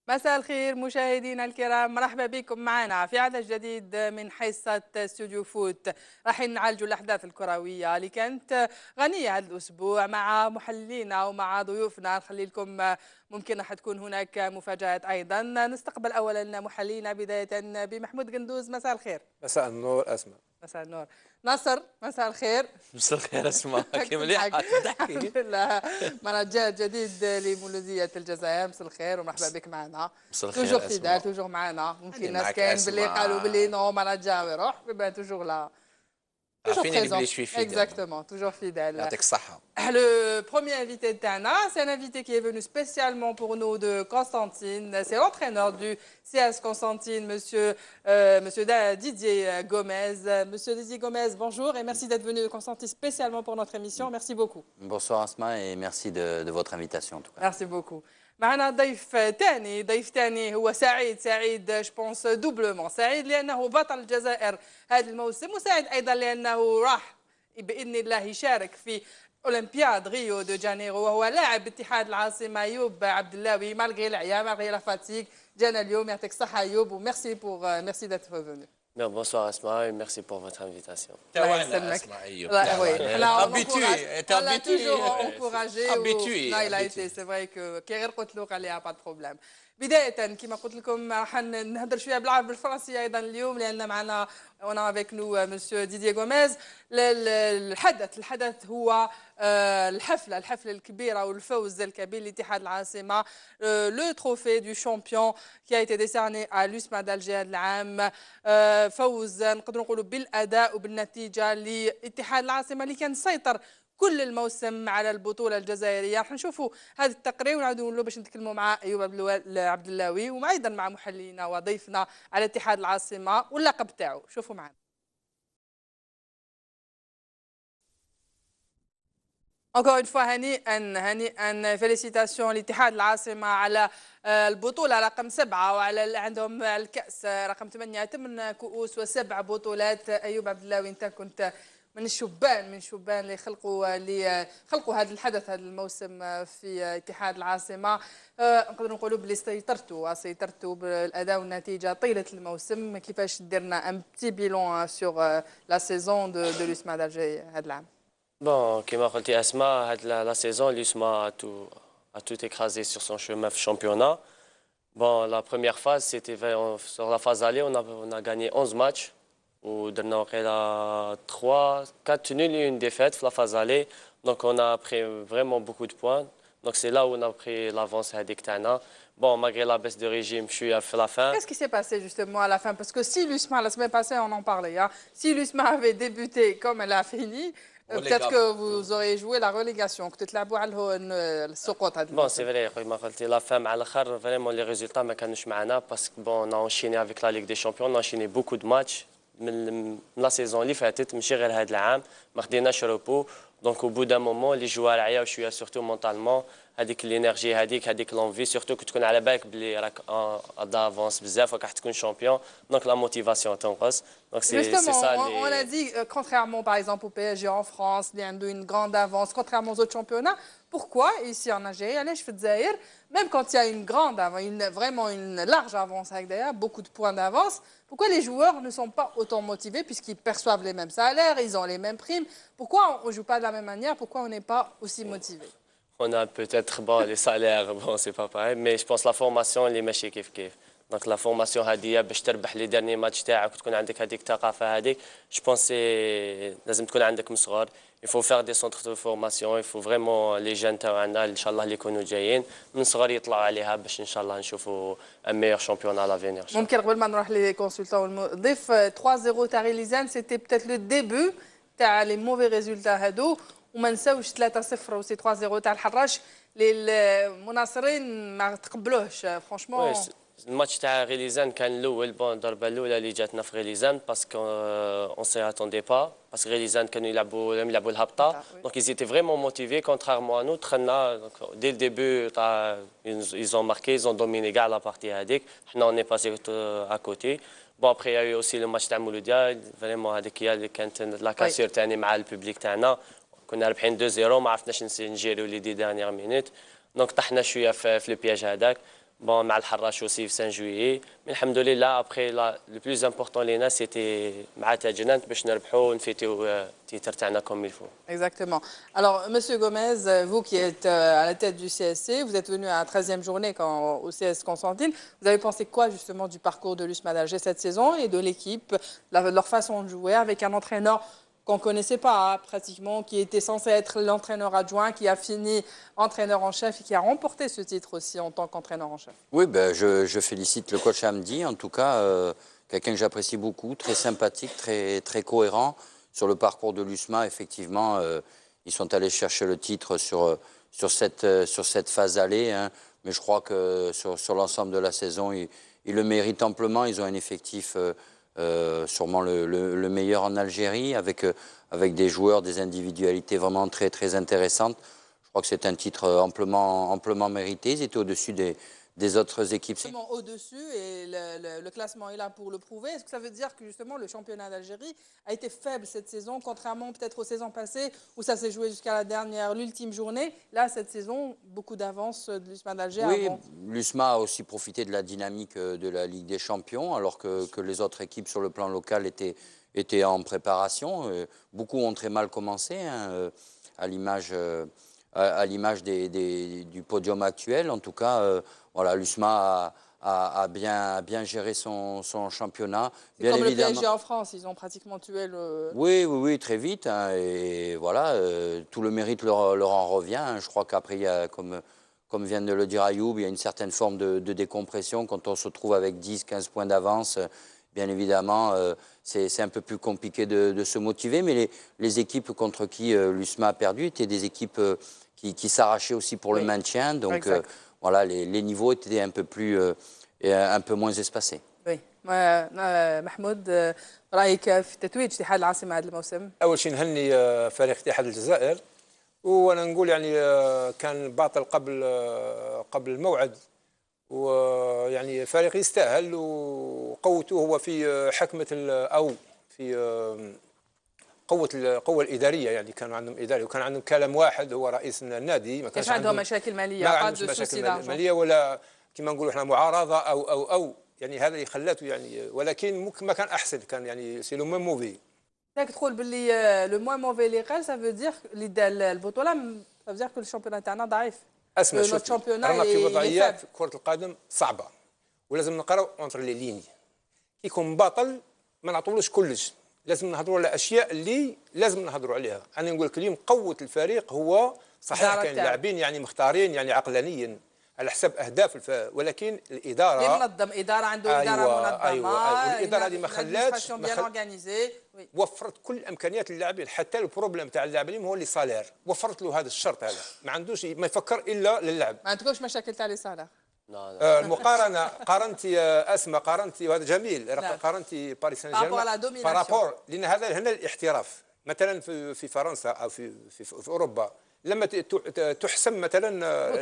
مساء الخير مشاهدينا الكرام، مرحبا بكم معنا في عدد جديد من حصة استوديو فوت. راح نعالجوا الأحداث الكروية اللي كانت غنية هذا الأسبوع مع محللينا ومع ضيوفنا. نخلي لكم ممكن راح تكون هناك مفاجآت أيضا. نستقبل أولا محللينا بداية بمحمود قندوز. مساء الخير. مساء النور أسماء. مساء النور ناصر. مساء الخير. مساء الخير اسماء. كيف مليحة تضحكي؟ الحمد لله. مناجات جديد لمولودية الجزائر. مساء الخير ومرحبا بك معنا. مساء الخير توجور اسماء. فيدال توجور معنا. ممكن الناس معك كاين باللي أسماء. قالوا باللي نو ما نجاو يروح بيبان توجور لا. عارفين اللي بلي شوي فيدال. Exactement, toujours fidèle. يعطيك الصحة. Le premier invité de Tana, c'est un invité qui est venu spécialement pour nous de Constantine. C'est l'entraîneur du CS Constantine, monsieur Didier Gomez. Monsieur Didier Gomez, bonjour et merci d'être venu de Constantine spécialement pour notre émission. Merci beaucoup. Bonsoir Asma et merci de votre invitation en tout cas. Merci beaucoup. معنا ضيف ثاني هو سعيد جو بونس دوبلومون سعيد لانه بطل الجزائر هذا الموسم، وسعيد ايضا لانه راح باذن الله يشارك في اولمبياد ريو دو جانيرو، وهو لاعب اتحاد العاصمه ايوب عبد اللاوي. مالغري العيا مالغري لا فاتيك جانا اليوم. يعطيك الصحه ايوب وميرسي ميرسي d'être venu. Bonsoir Asma et merci pour votre invitation. Oui, on l'a toujours encouragé. Il a été, c'est vrai que كغير قلت له قال لي pas de problème. بداية كما قلت لكم راح نهضر شوية بالفرنسية أيضا اليوم، لأن معنا on a avec nous monsieur Didier Gomez. الحدث هو الحفلة الكبيرة والفوز الكبير لاتحاد العاصمة، لو تروفي دو شامبيون qui a été décerné à l'USMA d'Alger هذا العام. فوز نقدروا نقولوا بالأداء وبالنتيجة لاتحاد العاصمة اللي كان سيطر كل الموسم على البطوله الجزائريه. راح نشوفوا هذا التقرير ونعاودوا نقولوا باش نتكلموا مع ايوب عبد اللاوي ومع ايضا مع محللينا وضيفنا على اتحاد العاصمه واللقب تاعو. شوفوا معنا. Encore une fois هنيئا فيليسيتاسيون لاتحاد العاصمه على البطوله رقم 7 وعلى عندهم الكاس رقم 8، 8 كؤوس و7 بطولات. ايوب عبد اللاوي انت كنت من الشبان اللي خلقوا هذا الحدث هذا الموسم في اتحاد العاصمه. نقدر نقولوا بلي سيطرتوا بالاداء والنتيجه طيله الموسم. كيفاش درنا ان بتي بيلون سور لا سيزون دو لوسما دالجي هذا العام؟ Bon, كما قلتي أسماء la saison l'USMA a tout écrasé sur son chemin championnat. Bon, la première phase c'était sur la phase aller on a gagné 11 matchs. ودرنا وقيلا 4 nuls et une défaite في la phase aller. Donc on a pris vraiment beaucoup de points. Donc c'est là où on a pris l'avance هذيك تاعنا. Bon, malgré la baisse de régime, je suis à la fin. Qu'est-ce qui s'est passé justement à la fin? Parce que si l'USMA, la semaine passée, on en parlait, hein, si l'USMA avait débuté comme elle a fini, peut-être que vous auriez joué la relégation. Bon, c'est vrai, comme قلت la fin مع الآخر, vraiment les résultats ما كانوش معنا parce que bon, on a enchaîné avec la Ligue des Champions, on a enchaîné beaucoup de matchs. من لا سيزون اللي فاتت ماشي غير هذا العام ما خديناش روبو. دونك او بو دان مومون لي جوار عياو شويه سورتو مونطالمون هذيك الانرجي هذيك لونفي سورتو كتكون على بالك بلي راك دافونس بزاف راك راح تكون شامبيون. دونك لا موتيفاسيون تنقص. دونك سي سا on a dit contrairement par exemple au PSG en France اللي عنده une grande avance contrairement aux autres championnats. Pourquoi ici en Algérie علاش في الجزائر même quand il y a une grande vraiment une large avance avec d'ailleurs beaucoup de points d'avance, pourquoi les joueurs ne sont pas autant motivés puisqu'ils perçoivent les mêmes salaires, ils ont les mêmes primes? Pourquoi on ne joue pas de la même manière? Pourquoi on n'est pas aussi motivé? On a peut-être bon les salaires, bon c'est pas pareil, mais je pense la formation اللي ماشي كيف. دونك لا فورماسيون هذه باش تربح لي ديرني ماتش تاعك وتكون عندك هذيك الثقافه هذيك جو بونس لازم تكون عندك من صغر. il faut faire des centres de formation, il faut vraiment les jeunes تاعنا ان شاء الله اللي يكونوا جايين من صغر يطلعوا عليها باش ان شاء الله نشوفوا un meilleur championnat à l'avenir. ممكن قبل ما نروح لي كونسلتون والمضيف 3-0 تاع غيليزان سيتي بتيت لو ديبو تاع لي موفي ريزولتا هادو، وما نساوش 3-0 وسي 3-0 تاع الحراش المناصرين ما تقبلوهش فرانشمون. الماتش تاع غيليزان كان الاول بون الضربه الاولى اللي جاتنا في غيليزان باسكو اون سي اتوندي با باسكو غيليزان كانوا يلعبوا الهبطه. دونك ils étaient vraiment motivés contrairement à nous. دخلنا dès le début تاع ils ont marqué, ils ont dominé كاع لا بارتي هذيك. حنا on est passé à côté. Bon après il y a eu aussi le match تاع مولوديا فريمون هذيك هي اللي كانت لا كاسير تاعنا مع البوبليك تاعنا. كنا رابحين 2-0 ما عرفناش نجيريو لي دي دانيير مينوت. دونك طحنا شويه في البياج هذاك. Bon, مع الحراش aussi في سان جويي. Mais الحمد لله après le plus important لينا c'était مع تاجنانت باش نربحوا ونفيتوا التيتر تاعنا comme il faut. Exactement. Alors, Monsieur Gomez, vous qui êtes à la tête du CSC, vous êtes venu à la 13e journée au CS Constantine. Vous avez pensé quoi justement du parcours de l'USMA d'Alger cette saison et de l'équipe, leur façon de jouer avec un entraîneur qu'on ne connaissait pas pratiquement, qui était censé être l'entraîneur adjoint, qui a fini entraîneur en chef et qui a remporté ce titre aussi en tant qu'entraîneur en chef. Oui, ben, je félicite le coach Hamdi, en tout cas, quelqu'un que j'apprécie beaucoup, très sympathique, très cohérent. Sur le parcours de l'USMA, effectivement, ils sont allés chercher le titre sur cette phase allée, hein, mais je crois que sur l'ensemble de la saison, ils le méritent amplement. Ils ont un effectif sûrement le meilleur en Algérie, avec des joueurs, des individualités vraiment très intéressantes. Je crois que c'est un titre amplement mérité. Ils étaient au-dessus des autres équipes. Au-dessus et le classement est là pour le prouver. Est-ce que ça veut dire que justement le championnat d'Algérie a été faible cette saison, contrairement peut-être aux saisons passées où ça s'est joué jusqu'à l'ultime journée? Là, cette saison, beaucoup d'avance de l'USMA d'Alger. Oui, l'USMA a aussi profité de la dynamique de la Ligue des Champions, alors que les autres équipes sur le plan local étaient en préparation. Beaucoup ont très mal commencé, hein, à l'image du podium actuel. En tout cas, voilà, l'USMA a bien géré son championnat. C'est comme évidemment. Le PSG en France, ils ont pratiquement tué le... Oui, très vite. Hein, et voilà, tout le mérite leur en revient. Hein. Je crois qu'après, il y a, comme vient de le dire Ayoub, il y a une certaine forme de décompression. Quand on se trouve avec 10-15 points d'avance, bien évidemment, c'est un peu plus compliqué de se motiver. Mais les équipes contre qui l'USMA a perdu étaient des équipes qui s'arrachaient aussi pour le maintien. Donc voilà, les niveaux étaient un peu moins espacés. Oui. محمود رأيك في تتويج اتحاد العاصمة هذا الموسم؟ أول شيء نهني فريق اتحاد الجزائر، وأنا نقول يعني كان باطل قبل الموعد، ويعني فريق يستاهل، وقوته هو في حكمة أو في قوة الإدارية. يعني كانوا عندهم إداري وكان عندهم كلام واحد هو رئيس النادي. ما كانش عندهم مشاكل مالية، ما عندهمش مشاكل مالية ولا كما نقولوا احنا معارضة أو يعني هذا اللي خلاته يعني، ولكن ما كان أحسن، كان يعني سي لو ميم موفي. راك تقول باللي لو موان موفي اللي قال سافو دير اللي البطولة سافو دير كو الشامبيونات تاعنا ضعيف. اسمع شوف، رانا في وضعيات كرة القدم صعبة ولازم نقراو اونتر لي ليني. كي يكون بطل ما نعطولوش كلش، لازم نهضروا على اشياء اللي لازم نهضروا عليها. انا نقول لك اليوم قوه الفريق هو صحيح كاين لاعبين يعني مختارين يعني عقلانيا على حساب اهداف ولكن الاداره منظم، اداره عنده اداره منظمه. ايوه الاداره هذه ما خلاتش وفرت كل امكانيات اللاعبين. حتى البروبليم تاع اللاعبين هو اللي صالير، وفرت له هذا الشرط هذا، ما عندوش ما يفكر الا للعب. ما عندكوش مشاكل تاع لي صالير؟ المقارنه قارنتي اسماء، قارنتي وهذا جميل، قارنتي باريس سان جيرمان بارابور، لان هذا هنا الاحتراف. مثلا في فرنسا او في اوروبا لما تحسم مثلا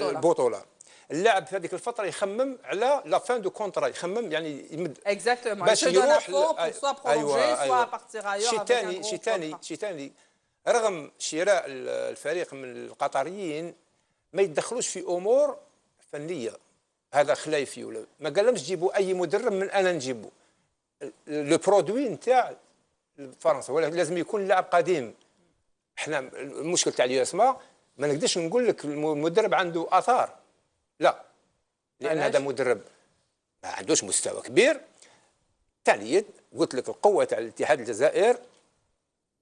البطوله، اللاعب في هذيك الفتره يخمم على لا فان دو كونترا، يخمم يعني يمد باش يروح شي ثاني رغم شراء الفريق من القطريين ما يتدخلوش في امور فنيه. هذا خلايفي ولا ما قالهمش جيبوا اي مدرب من انا نجيبه لو برودوي نتاع فرنسا، ولا لازم يكون لاعب قديم. احنا المشكل تاع الياسما ما نقدرش نقول لك المدرب عنده اثار، لا، لان هذا مدرب ما عندوش مستوى كبير. ثانيا قلت لك القوه تاع الاتحاد الجزائر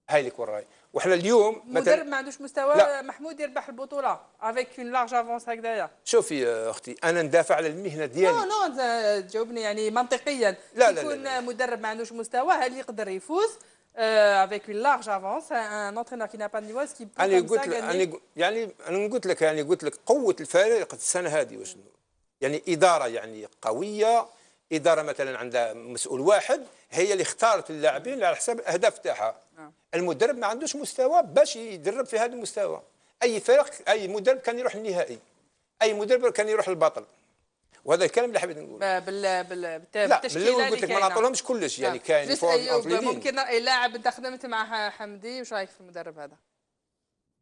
هاي لك وراي. وحنا اليوم مدرب ما عندوش مستوى. لا. محمود يربح البطوله افيك اون لارج افونس هكذايا. شوفي اختي انا ندافع على المهنه ديالي. نو تجاوبني يعني منطقيا. لا يكون مدرب ما عندوش مستوى هل يقدر يفوز avec une large avance un entraîneur qui n'a pas de niveau qui peut comme ça gagner. انا قلت لك قوه الفريق السنه هذه وشنو يعني اداره يعني قويه، اداره مثلا عندها مسؤول واحد هي اللي اختارت اللاعبين على حساب الاهداف تاعها. المدرب ما عندوش مستوى باش يدرب في هذا المستوى. اي فريق اي مدرب كان يروح للنهائي، اي مدرب كان يروح للبطل، وهذا الكلام اللي حبيت نقول. بالتشكيله اللي قلت لك ما نعطولهمش كلش يعني كاين ممكن لاعب انت خدمت مع حمدي، وش رايك في المدرب هذا؟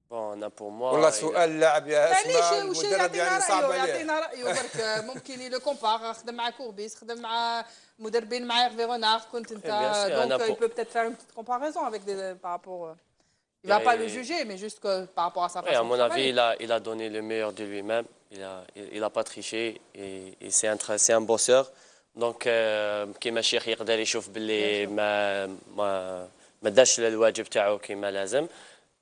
Bon, on a pour moi. والله سؤال اللاعب يا اسماء معليش وش المدرب يعني صعب عليه. يعطينا رايه برك ممكن يلو كومبار خدم مع كوربيس خدم مع مدربين مع ايرفي رونار كنت انت دونك il peut peut-être faire une petite comparaison avec des par rapport il va pas le juger mais juste que par rapport à sa façon à mon de avis travailler. il a donné le meilleur de lui-même il a pas triché et c'est un bosseur donc كيما الشيخ يقدر يشوف باللي ما داش الواجب تاعو كيما لازم.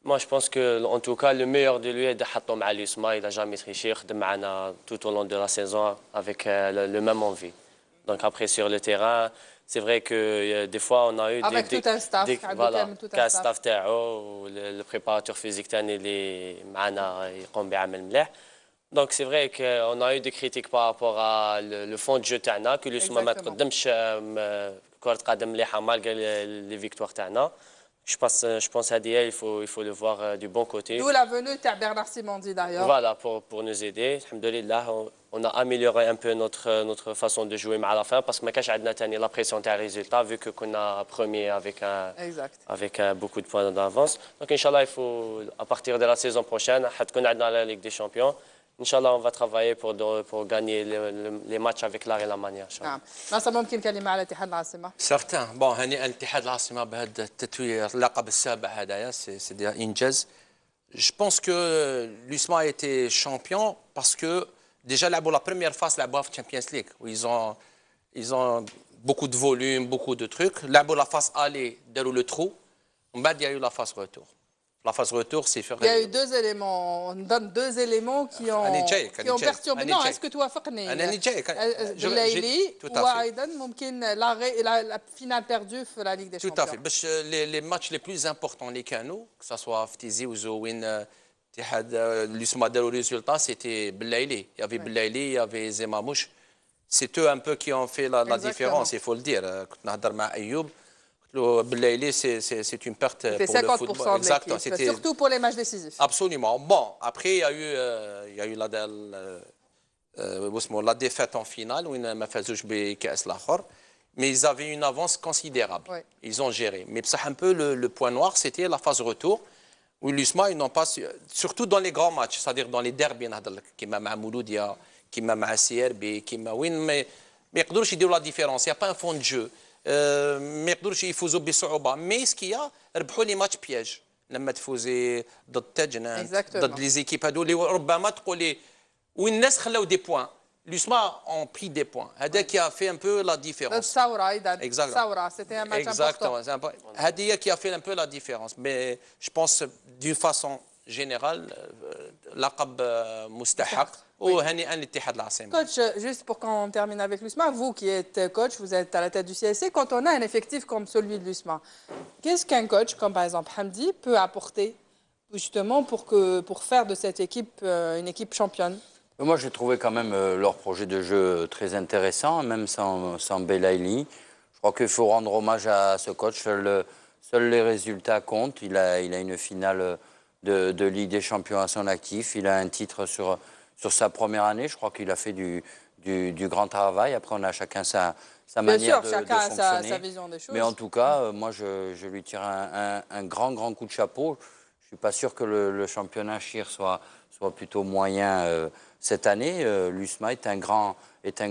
Moi, je pense que, en tout cas, le meilleur de lui est de حطه مع l'USMA. Il n'a jamais triché. Il a tout au long de la saison avec le même envie. Donc après, sur le terrain, c'est vrai que des fois, on a eu avec tout un staff. Voilà, un staff تاعو le préparateur physique تاني اللي معنا يقوم بعمل مليح. Donc c'est vrai qu'on a eu des critiques par rapport à le fond de jeu تاعنا que l'USMA ما تقدمش كرة قدم مليحة malgré les victoires تاعنا. Je pense à Dia, il faut le voir du bon côté. D'où la venue de Bernard Simondi d'ailleurs. Voilà, pour nous aider. Alhamdoulilah, on a amélioré un peu notre façon de jouer à la fin parce que ما كانش عندنا تاني la pression تاع résultat vu que qu'on a premier avec beaucoup de points d'avance. Donc Inch'Allah, il faut à partir de la saison prochaine, حتكون عندنا la Ligue des Champions. Inch'Allah, on va travailler pour gagner les matchs avec l'art et la manière. نعم. ناصر ممكن كلمة على اتحاد العاصمة. سارتان بون هنيئا الاتحاد العاصمة بهذا التتويج اللقب السابع هذايا سي انجاز. Je pense que l'USMA a été champion parce que déjà la première phase la Champions League où ils ont beaucoup de volume, beaucoup de trucs. La phase aller derrière le trou. Il y a eu la phase retour. La phase retour, c'est faire. Il y a eu deux éléments. On donne deux éléments qui ont perturbé. Non, est-ce que tu as fait Belaïli ou Aïdan, la finale perdue de la Ligue des Champions. Tout à fait. Les matchs les plus importants, les canaux, que ce soit Ftizi ou Zouin, l'USMA le résultat, c'était Belaïli. Il y avait Belaïli, il y avait Zemamouche. C'est eux un peu qui ont fait la différence, il faut le dire. Belaïli, c'est une perte pour le football. Exactement. Surtout pour les matchs décisifs. Absolument. Bon, après, il y a eu la défaite en finale, où mais ils avaient une avance considérable. Oui. Ils ont géré. Mais un peu le point noir, c'était la phase retour, où l'USMA, ils n'ont pas, surtout dans les grands matchs, c'est-à-dire dans les derbys, qui m'a Mouloudia, qui m'a CRB, qui m'a Win, mais ils ne la différence. Il n'y a pas un fond de jeu. ما يقدروش يفوزوا بصعوبه مي سكيا ربحوا لي ماتش بياج لما تفوزي ضد تاجنا ضد لي زيكيب هذو اللي ربما تقولي وين الناس خلاو دي بوان لوسما اون بري دي بوان هذا كي في ان بو لا ديفيرونس الثوره ايضا الثوره سيتي ان ماتش امبورطون هذه هي كي في ان بو لا ديفيرونس مي جو بونس دون فاسون جينيرال لقب مستحق. Coach, juste pour qu'on termine avec l'USMA, vous qui êtes coach, vous êtes à la tête du CSC, quand on a un effectif comme celui de l'USMA, qu'est-ce qu'un coach, comme par exemple Hamdi, peut apporter justement pour faire de cette équipe une équipe championne? Moi, j'ai trouvé quand même leur projet de jeu très intéressant, même sans Belaïli. Je crois qu'il faut rendre hommage à ce coach. Seuls les résultats comptent. Il a une finale de Ligue des Champions à son actif. Il a un titre sur sa première année. Je crois qu'il a fait du grand travail. Après, on a chacun sa manière de chacun fonctionner. sa vision des choses. Mais en tout cas, moi, je lui tire un grand coup de chapeau. Je ne suis pas sûr que le championnat Chir soit plutôt moyen cette année. L'USMA est un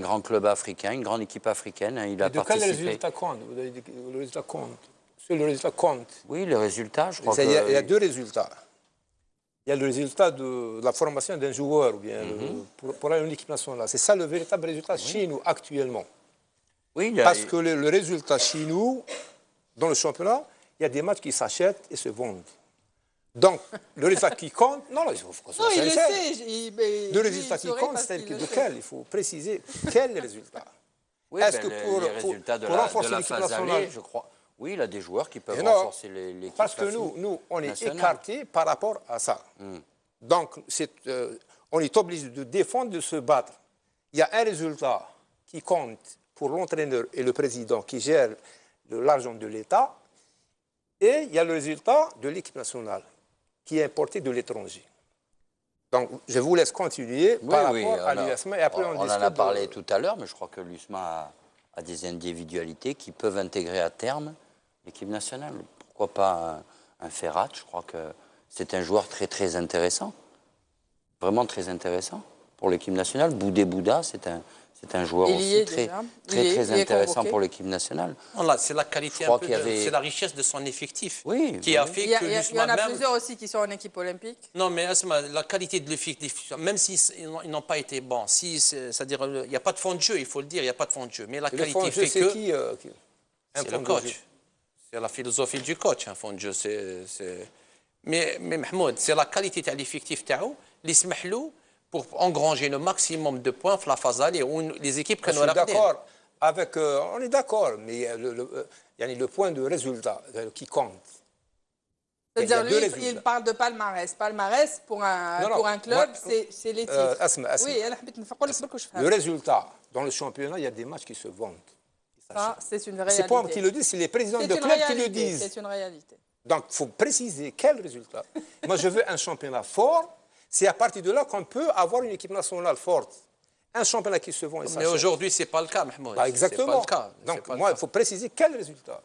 grand club africain, une grande équipe africaine. Il a participé. Quel résultat compte? Vous avez dit que le résultat compte. Seul le résultat compte. Oui, le résultat, je crois Il y a deux résultats. Il y a le résultat de la formation d'un joueur ou bien pour une équipe nationale. C'est ça le véritable résultat chez nous actuellement. Oui, parce que le résultat chez nous, dans le championnat, il y a des matchs qui s'achètent et se vendent. Donc, le résultat qui compte, il faut qu'on soit sincère. Le résultat qui compte, c'est lequel? Il faut préciser quel résultat. Oui, est-ce que pour renforcer l'équipe nationale, je crois. Oui, il a des joueurs qui peuvent renforcer l'équipe. Parce que nous, on est écartés par rapport à ça. Donc, on est obligé de défendre, de se battre. Il y a un résultat qui compte pour l'entraîneur et le président qui gère l'argent de l'État. Et il y a le résultat de l'équipe nationale qui est importé de l'étranger. Donc, je vous laisse continuer par rapport à l'USMA. Et après, on en a parlé tout à l'heure, mais je crois que l'USMA a des individualités qui peuvent intégrer à terme l'équipe nationale. Pourquoi pas un Ferrat? Je crois que c'est un joueur très très intéressant. Vraiment très intéressant pour l'équipe nationale. Boudé Bouda, c'est un joueur aussi très intéressant pour l'équipe nationale. C'est la qualité, c'est la richesse de son effectif qui a fait que il y en a plusieurs aussi qui sont en équipe olympique. Non, mais Asma, la qualité de l'effectif, même s'ils n'ont pas été bons, c'est-à-dire il n'y a pas de fond de jeu, il faut le dire, il n'y a pas de fond de jeu. Mais la qualité fait que... C'est le coach. C'est la philosophie du coach, un fond de jeu. Mais Mahmoud, c'est la qualité de l'effectif qui permet pour engranger le maximum de points dans la phase aller où les équipes que nous d'accord avec on est d'accord mais le point de résultat qui compte. C'est-à-dire lui il parle de palmarès pour un club c'est les titres. Oui, le résultat dans le championnat, il y a des matchs qui se vendent. Ça, c'est une réalité. C'est pas moi qui le dis, c'est les présidents de clubs qui le disent. C'est une réalité. Donc il faut préciser quel résultat. Moi je veux un championnat fort. C'est à partir de là qu'on peut avoir une équipe nationale forte. Un championnat qui se vend et ça. Mais aujourd'hui, ce n'est pas le cas, Mahmoud. Exactement. Pas le cas. Donc, moi, il faut préciser quel résultat.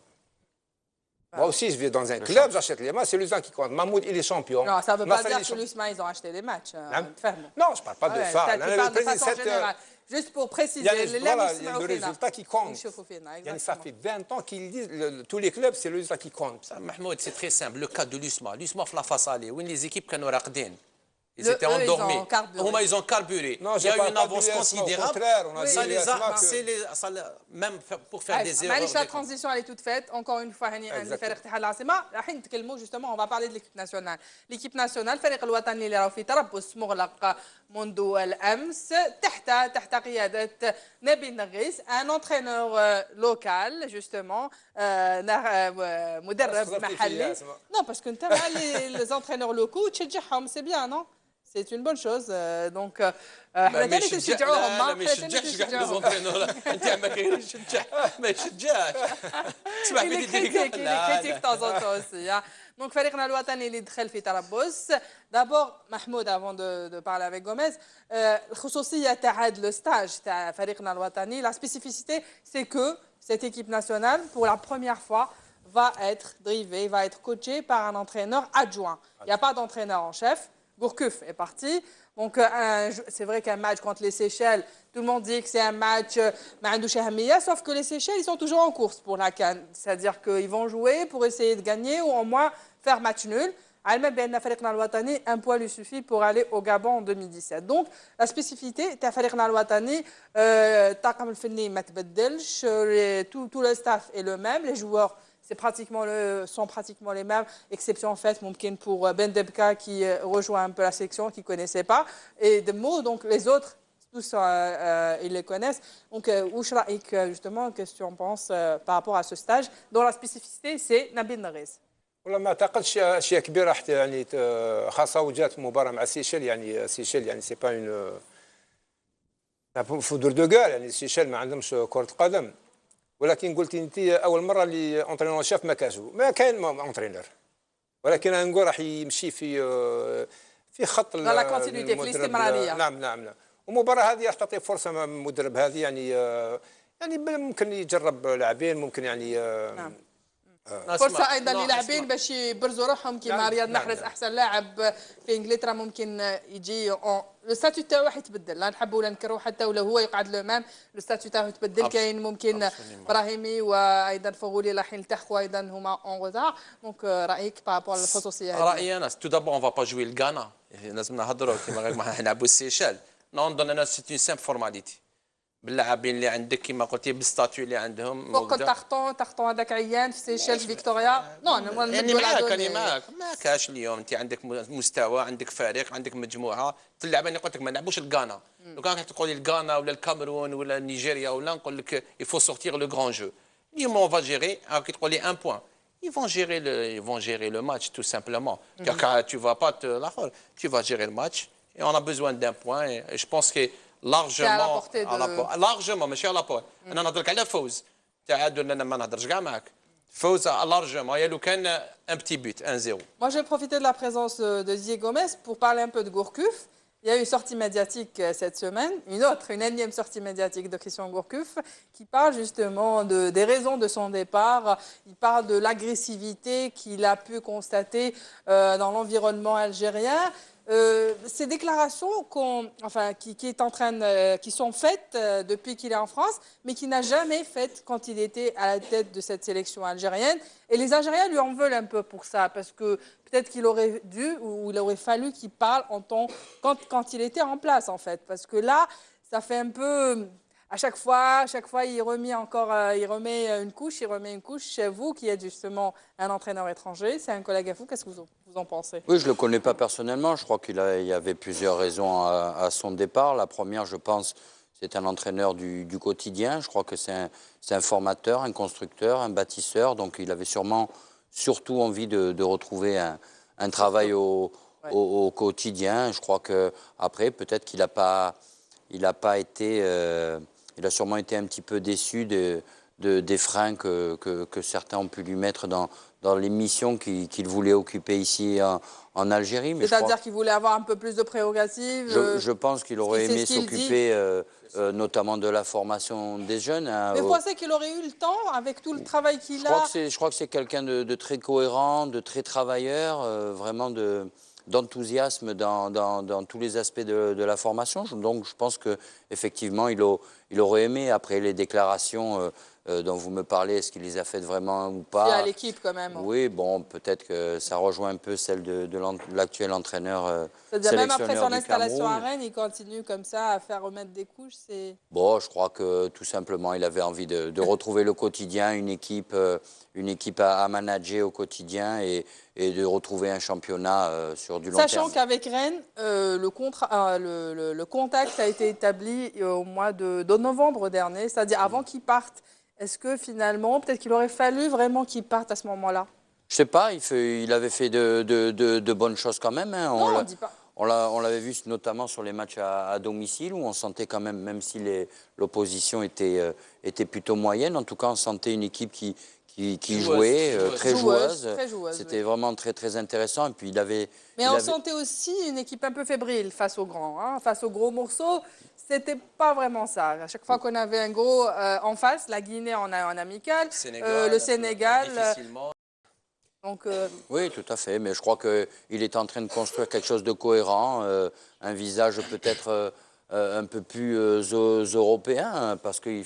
Moi aussi, je vais dans un club, j'achète les matchs, c'est l'USMA qui compte. Mahmoud, il est champion. Non, ça ne veut pas dire que l'USMA, ils ont acheté des matchs. Non, je ne parle pas de ça. Tu parles de façon générale. Juste pour préciser, il y a le résultat qui compte. Ça fait 20 ans qu'ils disent tous les clubs, c'est le résultat qui compte. Mahmoud, c'est très simple. Le cas de l'USMA. L'USMA, في la face aller, où les équipes qui ont raqdin. Ils étaient endormis. Ils ont carburé. Non, il y a eu une avance considérable. Même pour faire des erreurs. La transition elle est toute faite. Encore une fois, justement, on va parler de l'équipe nationale. L'équipe nationale, الفريق الوطني اللي راهو في تربص مغلق منذ الأمس تحت قيادة نبيل نغيس, un entraîneur local justement, مدرب محلي. Non, parce que les entraîneurs locaux تشجعهم, c'est bien, non? C'est une bonne chose. Donc, ما يشجعش كاع لي زونترينور. انت ما كاينش يشجع ما يشجعش. تسمع بلي كريتيك de temps en temps aussi. Donc, فريقنا الوطني اللي دخل في تربص. D'abord, Mahmoud, avant de parler avec Gomez, الخصوصية تاع هذا لو ستاج تاع فريقنا الوطني, la spécificité, c'est que cette équipe nationale, pour la première fois, va être drivée, va être coachée par un entraîneur adjoint. Il n'y a pas d'entraîneur en chef. Gourcuff est parti. Donc, c'est vrai qu'un match contre les Seychelles, tout le monde dit que c'est un match sauf que les Seychelles, ils sont toujours en course pour la CAN. C'est-à-dire qu'ils vont jouer pour essayer de gagner ou au moins faire match nul. Un point lui suffit pour aller au Gabon en 2017. Donc, la spécificité, tout le staff est le même, les joueurs sont pratiquement les mêmes, exception en fait pour Ben Debka qui rejoint un peu la section, qui ne connaissait pas, et de mots, donc les autres, tous ils les connaissent. Donc, justement, qu'est-ce que tu en penses par rapport à ce stage dont la spécificité, c'est Nabil Naghis. والله ما اعتقدش اشياء كبيره حتى يعني خاصه وجات مباراه مع سيشيل يعني سيشيل يعني سي با اون فودر دو غار يعني سيشيل ما عندهمش كره قدم ولكن قلتي انت اول مره اللي اونترينور شاف ما كاين اونترينور ولكن نقول راح يمشي في خط لا كونتينيتي في الاستمراريه. نعم والمباراه هذه راح تعطي فرصه المدرب هذه يعني ممكن يجرب لاعبين ممكن يعني نعم. فرصة أيضا للاعبين باش يبرزوا روحهم كيما رياض محرز أحسن لاعب في إنجلترا ممكن يجي لو ستاتيو تاعو راح يتبدل, لا نحبوا ولا نكرهوا, حتى ولا هو يقعد لو مام لو ستاتيو تاعو يتبدل. كاين ممكن إبراهيمي وأيضا فغولي راح يلتحقوا أيضا هما اون غوتار. دونك رأيك بارابور للخصوصية هذه؟ رأيي أنا تو دابور اون فا با جوي الغانا, لازم نهضروا كيما غير ما نلعبوا السيشال. نون دون انا سي اون سامبل فورماليتي باللاعبين اللي عندك كما قلتي بالستاتيو اللي عندهم. فوق التخطون هذاك عيان في سيشيلز فيكتوريا. نون يعني معاك ما كاش اليوم انت عندك مستوى, عندك فريق, عندك مجموعه. اللاعبين قلت لك ما نلعبوش الغانا. لو كان تقول لي الغانا ولا الكاميرون ولا نيجيريا ولا نقول لك il faut sortir le grand jeu. اليوم on va gérer كي تقول لي 1 point. Ils vont gérer le match tout simplement. Car tu vas pas tu vas gérer le match et on a besoin d'un point et je pense que largement largement ماشي على بور. انا نهضرك على فوز تعادل, انا ما نهضرش كاع معاك. فوز largement, يا لو كان un petit but 1-0. Moi je vais profiter de la présence de Didier Gomez pour parler un peu de Gourcuff Il y a eu une sortie médiatique cette semaine, une énième sortie médiatique de Christian Gourcuff qui parle justement des raisons de son départ. Il parle de l'agressivité qu'il a pu constater dans l'environnement algérien. Ces déclarations qui sont faites depuis qu'il est en France, mais qui n'a jamais faites quand il était à la tête de cette sélection algérienne. Et les Algériens lui en veulent un peu pour ça, parce que peut-être qu'il aurait dû ou il aurait fallu qu'il parle quand il était en place, en fait. Parce que là, ça fait un peu... À chaque fois, il remet une couche. Vous, qui êtes justement un entraîneur étranger, c'est un collègue à vous, qu'est-ce que vous en pensez? Oui, je ne le connais pas personnellement. Je crois qu'il y avait plusieurs raisons à son départ. La première, je pense, c'est un entraîneur du quotidien. Je crois que c'est un formateur, un constructeur, un bâtisseur. Donc, il avait surtout envie de retrouver un travail au quotidien. Je crois qu'après, peut-être qu'il n'a pas été... il a sûrement été un petit peu déçu des freins que certains ont pu lui mettre dans les missions qu'il voulait occuper ici en Algérie. C'est-à-dire qu'il voulait avoir un peu plus de prérogatives. Je pense qu'il aurait aimé s'occuper notamment de la formation des jeunes. Mais vous pensez qu'il aurait eu le temps avec tout le travail qu'il a? Je crois que c'est quelqu'un de très cohérent, de très travailleur, vraiment d'enthousiasme dans tous les aspects de la formation. Donc je pense qu'effectivement, il aurait aimé, après les déclarations dont vous me parlez, est-ce qu'il les a faites vraiment ou pas? Il y a l'équipe quand même. Oui, bon, peut-être que ça rejoint un peu celle de l'actuel entraîneur c'est-à-dire même après son du installation à Cameroun. Rennes, il continue comme ça à faire remettre des couches. Bon, je crois que tout simplement, il avait envie de retrouver le quotidien, une équipe à manager au quotidien et de retrouver un championnat sur du long terme. Sachant qu'avec Rennes, le contact a été établi au mois de novembre dernier, c'est-à-dire avant qu'il parte. Est-ce que finalement, peut-être qu'il aurait fallu vraiment qu'il parte à ce moment-là? Je ne sais pas, il avait fait de bonnes choses quand même. Hein. Non, on ne dit pas. On l'avait vu notamment sur les matchs à domicile où on sentait quand même si l'opposition était plutôt moyenne, en tout cas on sentait une équipe qui jouait, très joueuse. C'était vraiment très, très intéressant. Et puis Mais on sentait aussi une équipe un peu fébrile face aux grands, face aux gros morceaux. C'était pas vraiment ça. À chaque fois qu'on avait un gros en face, la Guinée en amical, le Sénégal. Difficilement. Donc, oui, tout à fait. Mais je crois qu'il est en train de construire quelque chose de cohérent, un visage peut-être un peu plus européen, hein, parce qu'il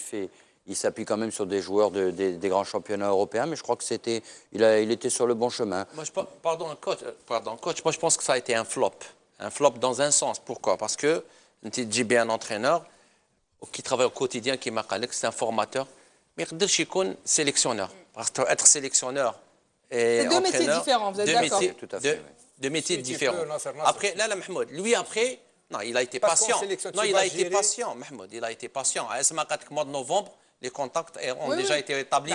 s'appuie quand même sur des joueurs des grands championnats européens. Mais je crois qu'il était sur le bon chemin. Moi, pardon, coach. Moi, je pense que ça a été un flop. Un flop dans un sens. Pourquoi? Parce que j'ai bien un entraîneur qui travaille au quotidien, qui m'a dit que c'est un formateur, mais il doit être sélectionneur. Parce qu'être sélectionneur et c'est deux métiers différents, vous êtes d'accord? Tout à fait. Deux métiers différents. Après, là, Mahmoud, lui, après, non, il a été patient. Non, il a été patient, Mahmoud. Il a été patient. À ce mois de novembre, les contacts ont déjà été établis.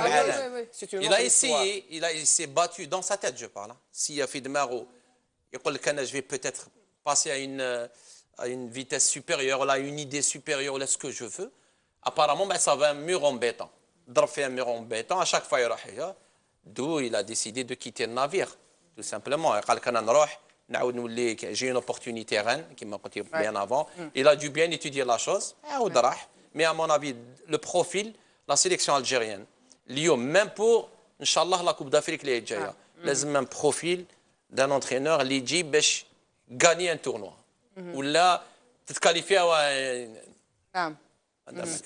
Il a essayé, il s'est battu dans sa tête, je parle. S'il a fait de Maro, il dit que je vais peut-être passer à une vitesse supérieure, à une idée supérieure, là, ce que je veux. Apparemment, ça va un mur embêtant. Il fait un mur embêtant. À chaque fois, d'où il a décidé de quitter le navire, tout simplement. J'ai une opportunité à Rennes, qui m'a dit bien avant. Il a dû bien étudier la chose. Mais à mon avis, le profil, la sélection algérienne, même pour, Inch'Allah, la Coupe d'Afrique, il y a un profil d'un entraîneur qui dit باش gagner un tournoi. Ou là, tu te qualifies à...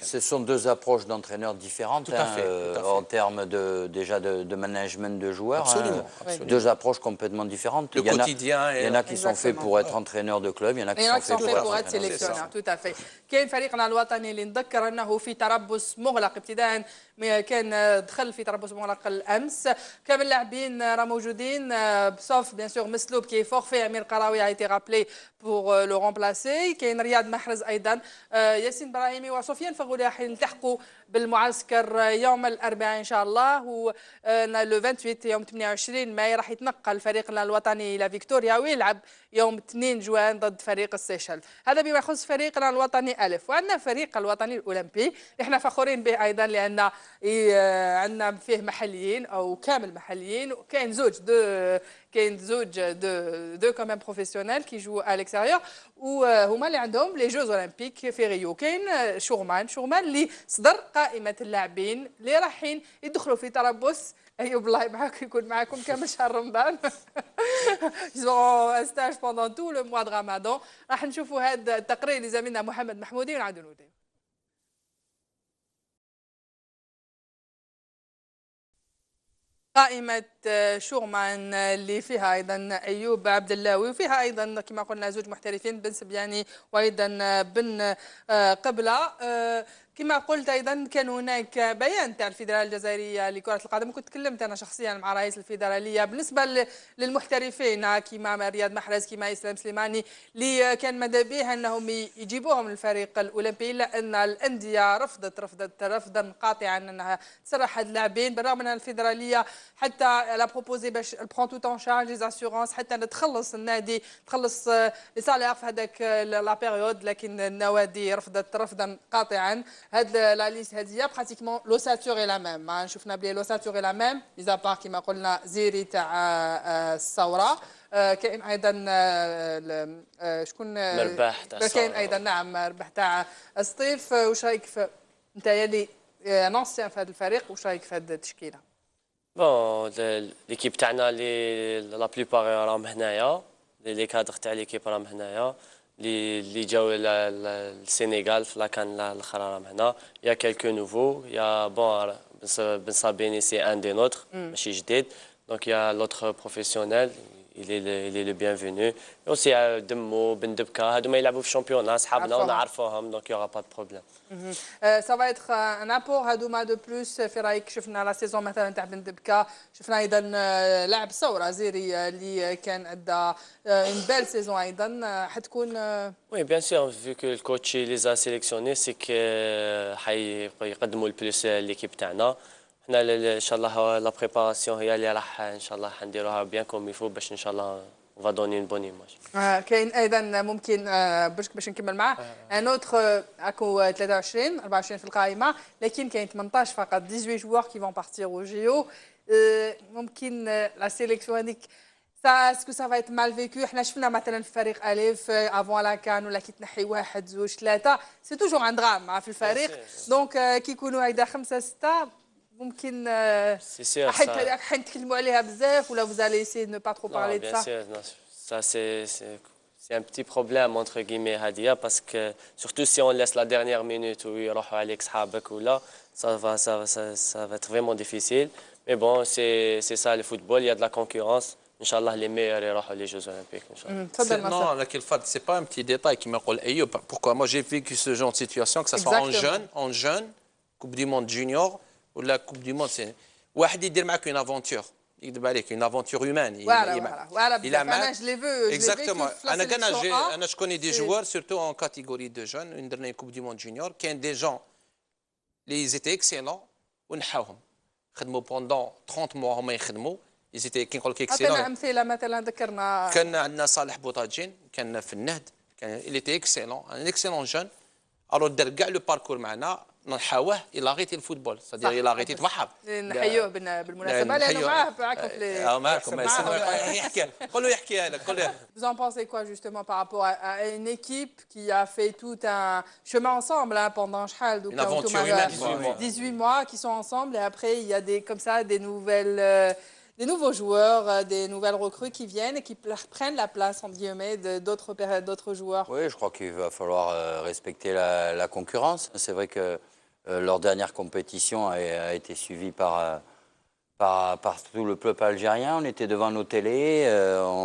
Ce sont deux approches d'entraîneurs différentes, tout à fait. En termes de management de joueurs. Absolument, Deux approches complètement différentes. Le quotidien. Il y en a qui sont faits pour être entraîneurs de club, il y en a qui sont faits pour être sélectionneurs. Tout à fait. كاين فريقنا الوطني اللي نذكر انه في تربص مغلق ابتداء كان دخل في تربص مغلق الامس كامل اللاعبين راه موجودين بصوف بيان سور مسلوب كي فورفي امير قراوي a été rappelé pour le remplacer كاين رياض محرز ايضا ياسين ابراهيمي وسفيان فغولي راح يلتحقوا بالمعسكر يوم الاربعاء ان شاء الله لو 28 يوم 28 ماي راح يتنقل فريقنا الوطني الى فيكتوريا ويلعب يوم 2 جوان ضد فريق السيشل. هذا بما يخص فريقنا الوطني ألف. وعندنا فريق الوطني الأولمبي احنا فخورين به أيضا لأن عندنا فيه محليين او كامل محليين وكاين زوج دو كمان بروفيسيونيل كي جو على الاكستيريور وهما اللي عندهم لي جوز اولمبيك في ريو. كاين شوغمان اللي صدر قائمه اللاعبين اللي رايحين يدخلوا في تربص. ايوب الله معاك يكون معاكم كامل شهر رمضان. Ils auront un stage pendant tout le mois de Ramadan. راح نشوفوا هذا التقرير لزميلنا محمد محمودي ونعاودوا نوديو. قائمة شوغمان اللي فيها أيضا أيوب عبد اللاوي وفيها أيضا كما قلنا زوج محترفين بن سبياني وأيضا بن قبلة. كما قلت ايضا كان هناك بيان تاع الفيدراليه الجزائريه لكره القدم وكنت تكلمت انا شخصيا مع رئيس الفيدراليه بالنسبه للمحترفين كما رياض محرز كما اسلام سليماني اللي كان ماذا به انهم يجيبوهم للفريق الاولمبي الا ان الانديه رفضت رفضا قاطعا انها تسرح هاد اللاعبين بالرغم ان الفيدراليه حتى لا بروبوزي باش برون توت اون شارج لي اسيورونس حتى تخلص النادي تخلص لي سالير في هذاك لا بيريود لكن النوادي رفضت رفضا قاطعا. هاد لا ليست هذه براتيكمون لوساتور اي لا ميم شفنا بلي لوساتور اي لا ميم ليزا بار كيما قلنا زيري تاع الثوره. كاين ايضا شكون مرباح تاع كاين ايضا نعم مرباح تاع السطيف. واش رايك انت يلي نونسيان في هذا الفريق واش رايك في هذه التشكيله؟ بون ليكيب تاعنا لا بلوبار راهم هنايا لي كادر تاع ليكيب راهم هنايا اللي جاو السنغال في لاكان الاخرى راهم هنا. يا كالكو نوفو يا بون بن صابيني سي ان دي نوتر ماشي جديد دونك يا لوتر بروفيسيونيل il est le bienvenu. Et aussi Demo, Ben Debka, هادوما يلعبوا في الشامبيون صحابنا ونعرفوهم دونك يوغا با دو بروبليم. سا فا اتر ان ابور هادوما دو بلوس. في رايك شفنا لا سيزون مثلا تاع بن دبكا شفنا ايضا لاعب ثوره زيري اللي كان ادى اون بيل سيزون ايضا حتكون وي بيان سور فيو كو الكوتش لي ا سيليكسيوني سي كو حيقدموا البلوس ليكيب تاعنا. حنا ان شاء الله لا بريباراسيون هي اللي راح ان شاء الله حنديروها بيان كوم يفو باش ان شاء الله فا دوني اون بون ايماج. كاين ايضا ممكن باش نكمل معاه ان اوتر اكو 23 24 في القائمه لكن كاين 18 فقط 18 جوار كي فون بارتير او جيو. ممكن لا سيليكسيون هذيك اسكو سا فا ايت مال فيكو. حنا شفنا مثلا في فريق الف افون لا كان ولا كي تنحي واحد زوج ثلاثه سي توجور ان درام في الفريق دونك كي يكونوا هكذا خمسه سته ممكن حين نتكلموا عليها بزاف ولا vous allez essayer de ne pas trop parler de ça. Ça c'est un petit problème entre guillemets هادية parce que surtout si on laisse la dernière minute où يروحوا عليك صحابك ولا ça va être vraiment difficile mais bon c'est ça le football il y a de la concurrence ان شاء الله les meilleurs يروحوا les Jeux Olympiques ان شاء الله. تفضل Non لكن الفرق c'est pas un petit détail qui m'appelle Ayoub. Pourquoi moi j'ai vécu ce genre de situation que ça soit en jeune coupe du monde junior ولا كوب دي موند سي واحد يدير معاك اون افونتور يكذب عليك اون افونتور هيومان فوالا انا جو لي فو اكزاكتومون انا شكوني دي جوار سورتو اون كاتيجوري دو جون درنا كوب دي موند جونيور كاين دي جون لي زيتي اكسيلون ونحاوهم خدموا بوندون 30 موا هما يخدموا زيتي كي نقول لك اكسيلون. عطينا امثله مثلا ذكرنا كان عندنا صالح بوطاجين كان في النهد كان اللي تي اكسيلون ان اكسيلون جون الو دار كاع لو باركور معنا نحاوه الى غيتي الفوتبول صديق الى غيتي تبحر نحيوه بالمناسبه لانه معاكم في معاكم يحكي قول له يحكي لك قول له. Vous en pensez quoi justement par rapport à une équipe qui a fait tout un chemin ensemble pendant une aventure humaine 18 mois qui sont ensemble et après il y a des comme ça des nouveaux joueurs, des nouvelles recrues qui viennent et qui prennent la place, entre guillemets, d'autres joueurs. Oui, je crois qu'il va falloir respecter la concurrence. C'est vrai que leur dernière compétition a été suivie par tout le peuple algérien. On était devant nos télés,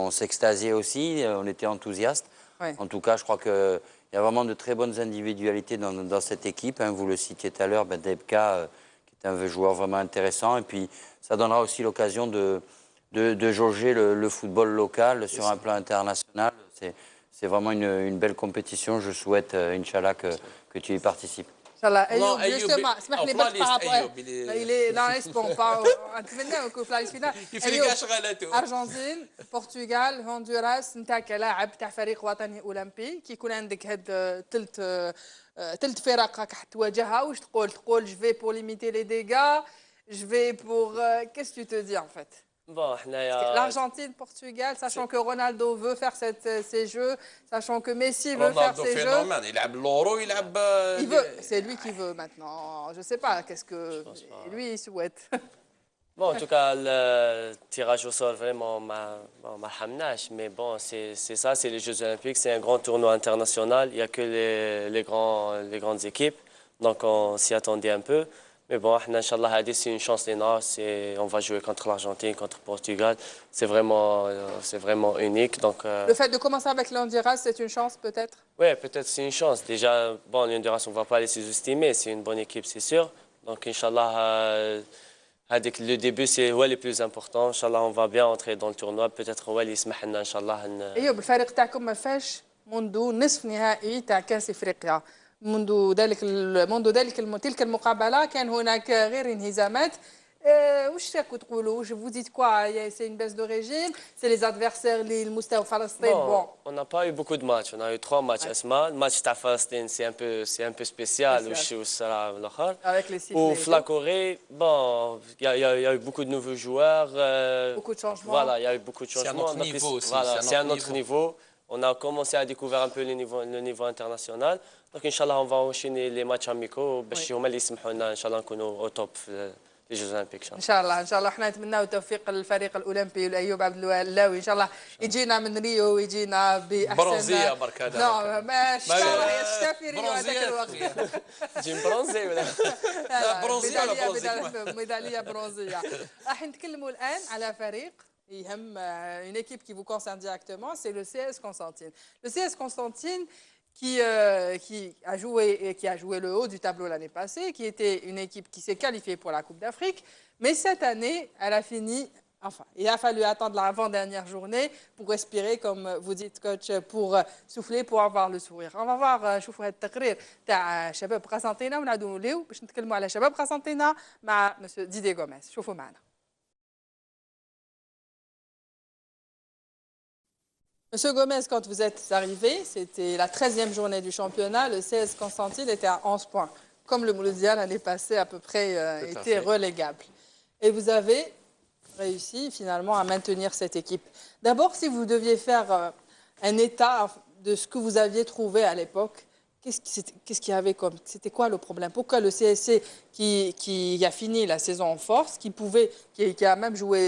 on s'extasiait aussi, on était enthousiastes. Ouais. En tout cas, je crois qu'il y a vraiment de très bonnes individualités dans cette équipe. Hein. Vous le citiez tout à l'heure, Debka, qui est un joueur vraiment intéressant. Et puis, ça donnera aussi l'occasion de jauger le football local sur un plan international. C'est vraiment une belle compétition. Je souhaite, Inch'Allah, que tu y participes. Inch'Allah. Non, Ayoub, justement, اسمح لي بس par rapport il est dans l'espoir نتمنى يكون في الفينال. يفرقاش غلطو. أرجنتين، البرتغال، هندوراس، انت كلاعب تاع فريق وطني اولمبي كي يكون عندك هاد ثلث فرق راك تواجهها واش تقول جو في بور ليميتي لي ديغا جو في بور qu'est-ce que tu te dis en fait? Bon, L'Argentine, Portugal, sachant que Ronaldo veut faire ces jeux, sachant que Messi veut faire ses jeux. Il veut, c'est lui qui veut maintenant. Je ne sais pas, qu'est-ce que lui il souhaite. Bon, en tout cas, le tirage au sort, vraiment, mais bon, c'est ça, c'est les Jeux Olympiques, c'est un grand tournoi international, il n'y a que les grandes équipes, donc on s'y attendait un peu. Mais bon, Inch'Allah, c'est une chance énorme. On va jouer contre l'Argentine, contre le Portugal. C'est vraiment unique. Donc, le fait de commencer avec le Honduras, c'est une chance peut-être? Oui, peut-être c'est une chance. Déjà, bon, le Honduras, on ne va pas les sous-estimer. C'est une bonne équipe, c'est sûr. Donc, Inch'Allah, le début, c'est le plus important. Inch'Allah, on va bien entrer dans le tournoi. Peut-être, ouais, يسمح Inch'Allah. أيوب الفريق تاعكم ما فاش منذ نصف نهائي تاع كأس إفريقيا. منذ تلك المقابلة كان هناك غير انهزامات. واش راكم تقولوا؟ vous dites quoi? C'est une baisse de régime, c'est les adversaires اللي المستوى فلسطين. Bon, on n'a pas eu beaucoup de matchs. On a eu 3 matchs. Le match de Palestine, c'est un peu spécial. Avec les sifflets. Ou la Corée, bon, il y a eu beaucoup de nouveaux joueurs. Beaucoup de changements. Voilà, il y a eu beaucoup de changements. C'est un autre niveau aussi. Voilà, c'est un autre niveau. On a commencé à découvrir un peu le niveau international. Donc, Inch'Allah, on va enchaîner les matchs amicaux. Inch'Allah, نكونوا au top les Jeux Olympiques. ان شاء الله ان شاء الله احنا نتمناو التوفيق للفريق الاولمبي لايوب عبد اللاوي ان شاء الله يجينا من ريو ويجينا باحسن برونزيه برك هذا. لا ما الشتاء في ريو هذاك الوقت. جيم برونزي ولا؟ لا برونزيه ولا برونزي؟ ميداليه برونزيه. راح نتكلموا الان على فريق يهم une équipe qui vous concerne directement, c'est le CS Constantine. Le CS Constantine qui a joué le haut du tableau l'année passée, qui était une équipe qui s'est qualifiée pour la Coupe d'Afrique. Mais cette année, elle a fini... Enfin, il a fallu attendre l'avant-dernière journée pour respirer, comme vous dites, coach, pour souffler, pour avoir le sourire. On va voir, شوفوا هذا التقرير تاع شباب قسنطينة ونعاودوا نوليو باش نتكلموا على شباب قسنطينة مع مسيو ديدي غوميز. شوفوا معنا. Monsieur Gomez, quand vous êtes arrivé, c'était la 13e journée du championnat. Le CS Constantine était à 11 points. Comme le Mouloudia l'année passée, à peu près, était relégable. Et vous avez réussi finalement à maintenir cette équipe. D'abord, si vous deviez faire un état de ce que vous aviez trouvé à l'époque, qu'est-ce qu'il y avait comme... C'était quoi le problème? Pourquoi le CSC qui a fini la saison en force, qui a même joué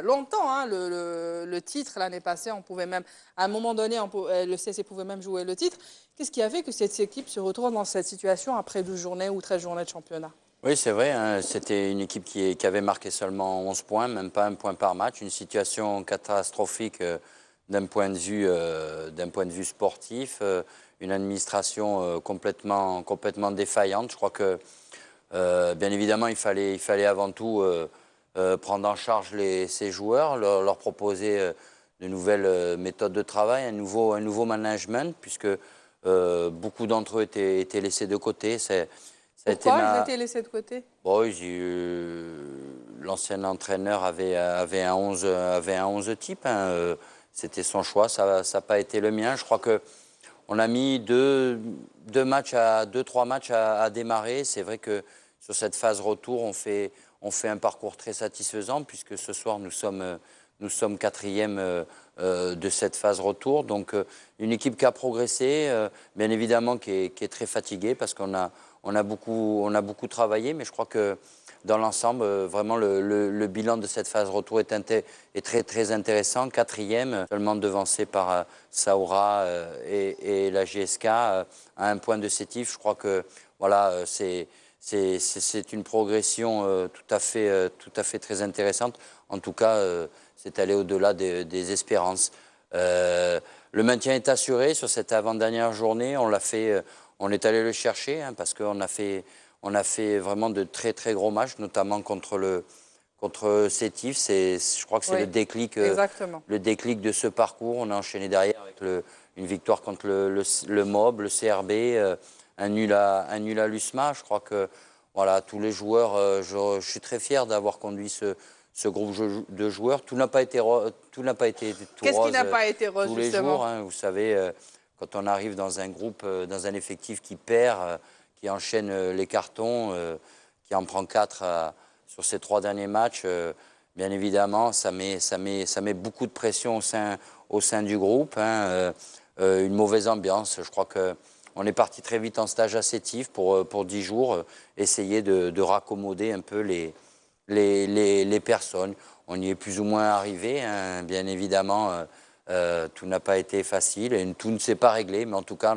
longtemps hein, le titre l'année passée, on pouvait même, à un moment donné, le CSC pouvait même jouer le titre. Qu'est-ce qui a fait que cette équipe se retrouve dans cette situation après 12 journées ou 13 journées de championnat? Oui, c'est vrai, hein, c'était une équipe qui avait marqué seulement 11 points, même pas un point par match, une situation catastrophique d'un point de vue sportif, une administration complètement défaillante. Je crois que, bien évidemment, il fallait avant tout prendre en charge ces joueurs, leur proposer de nouvelles méthodes de travail, un nouveau management, puisque beaucoup d'entre eux étaient laissés de côté. Pourquoi ils étaient laissés de côté? Bon, l'ancien entraîneur avait un 11 type. Hein, c'était son choix, ça n'a pas été le mien. Je crois qu'on a mis deux, trois matchs à démarrer. C'est vrai que sur cette phase retour, on fait un parcours très satisfaisant, puisque ce soir, nous sommes quatrième de cette phase retour. Donc, une équipe qui a progressé, bien évidemment, qui est très fatiguée, parce qu'on a beaucoup travaillé, mais je crois que dans l'ensemble, vraiment, le bilan de cette phase retour est très, très intéressant. Quatrième, seulement devancé par Saoura et la GSK à un point de sétif. Je crois que voilà, c'est une progression tout à fait très intéressante. En tout cas, c'est allé au-delà des espérances. Le maintien est assuré sur cette avant-dernière journée. On est allé le chercher, hein, parce qu'on a fait vraiment de très très gros matchs, notamment contre Sétif. Je crois que c'est le déclic de ce parcours. On a enchaîné derrière avec une victoire contre le MOB, le CRB, un nul à l'USMA. Je crois que voilà, tous les joueurs, je suis très fier d'avoir conduit ce groupe de joueurs. Tout n'a pas été tout rose. Qu'est-ce qui n'a pas été rose, tous les justement jours, hein, vous savez, quand on arrive dans un groupe, dans un effectif qui perd, qui enchaîne les cartons, qui en prend 4 sur ces 3 derniers matchs, bien évidemment, ça met beaucoup de pression au sein du groupe. Hein, une mauvaise ambiance. Je crois qu'on est parti très vite en stage assétif pour 10 jours, essayer de raccommoder un peu les personnes. On y est plus ou moins arrivé, hein, bien évidemment. Tout n'a pas été facile et tout ne s'est pas réglé, mais en tout cas,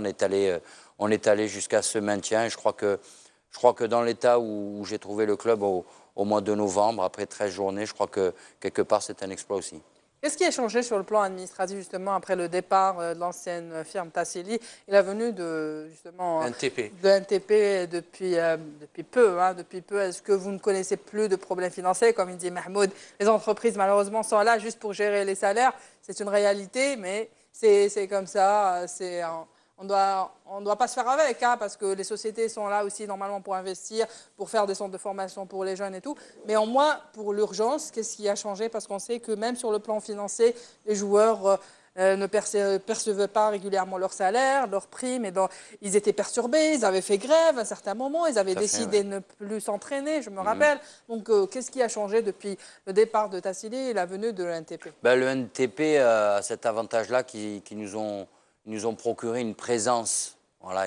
on est allé jusqu'à ce maintien. Et je crois que dans l'état où j'ai trouvé le club au mois de novembre, après 13 journées, je crois que quelque part, c'est un exploit aussi. Qu'est-ce qui a changé sur le plan administratif, justement, après le départ de l'ancienne firme Tassili et la venue de NTP depuis peu, hein, depuis peu. Est-ce que vous ne connaissez plus de problèmes financiers? Comme il dit Mahmoud, les entreprises, malheureusement, sont là juste pour gérer les salaires. C'est une réalité, mais c'est comme ça. On ne doit pas se faire avec, hein, parce que les sociétés sont là aussi normalement pour investir, pour faire des centres de formation pour les jeunes et tout. Mais en moins, pour l'urgence, qu'est-ce qui a changé? Parce qu'on sait que même sur le plan financier, les joueurs ne percevaient pas régulièrement leur salaire, leurs primes. Ils étaient perturbés, ils avaient fait grève à un certain moment, ils avaient décidé de ne plus s'entraîner, je me rappelle. Donc, qu'est-ce qui a changé depuis le départ de Tassili et la venue de l'NTP? Le NTP a cet avantage-là qui nous ont procuré une présence. Voilà,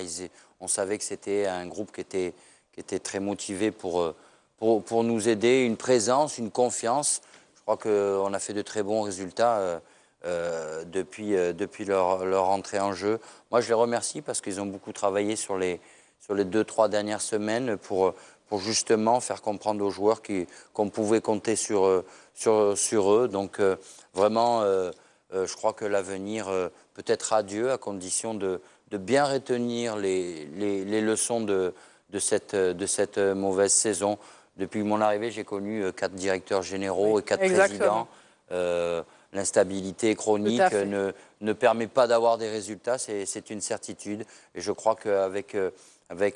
on savait que c'était un groupe qui était très motivé pour nous aider, une présence, une confiance. Je crois qu'on a fait de très bons résultats depuis leur entrée en jeu. Moi, je les remercie parce qu'ils ont beaucoup travaillé sur les 2-3 dernières semaines pour justement faire comprendre aux joueurs qu'on pouvait compter sur eux. Donc, vraiment, je crois que l'avenir peut être radieux à condition de bien retenir les leçons de cette mauvaise saison. Depuis mon arrivée, j'ai connu 4 directeurs généraux et 4 présidents. L'instabilité chronique ne permet pas d'avoir des résultats, c'est une certitude. Et je crois qu'avec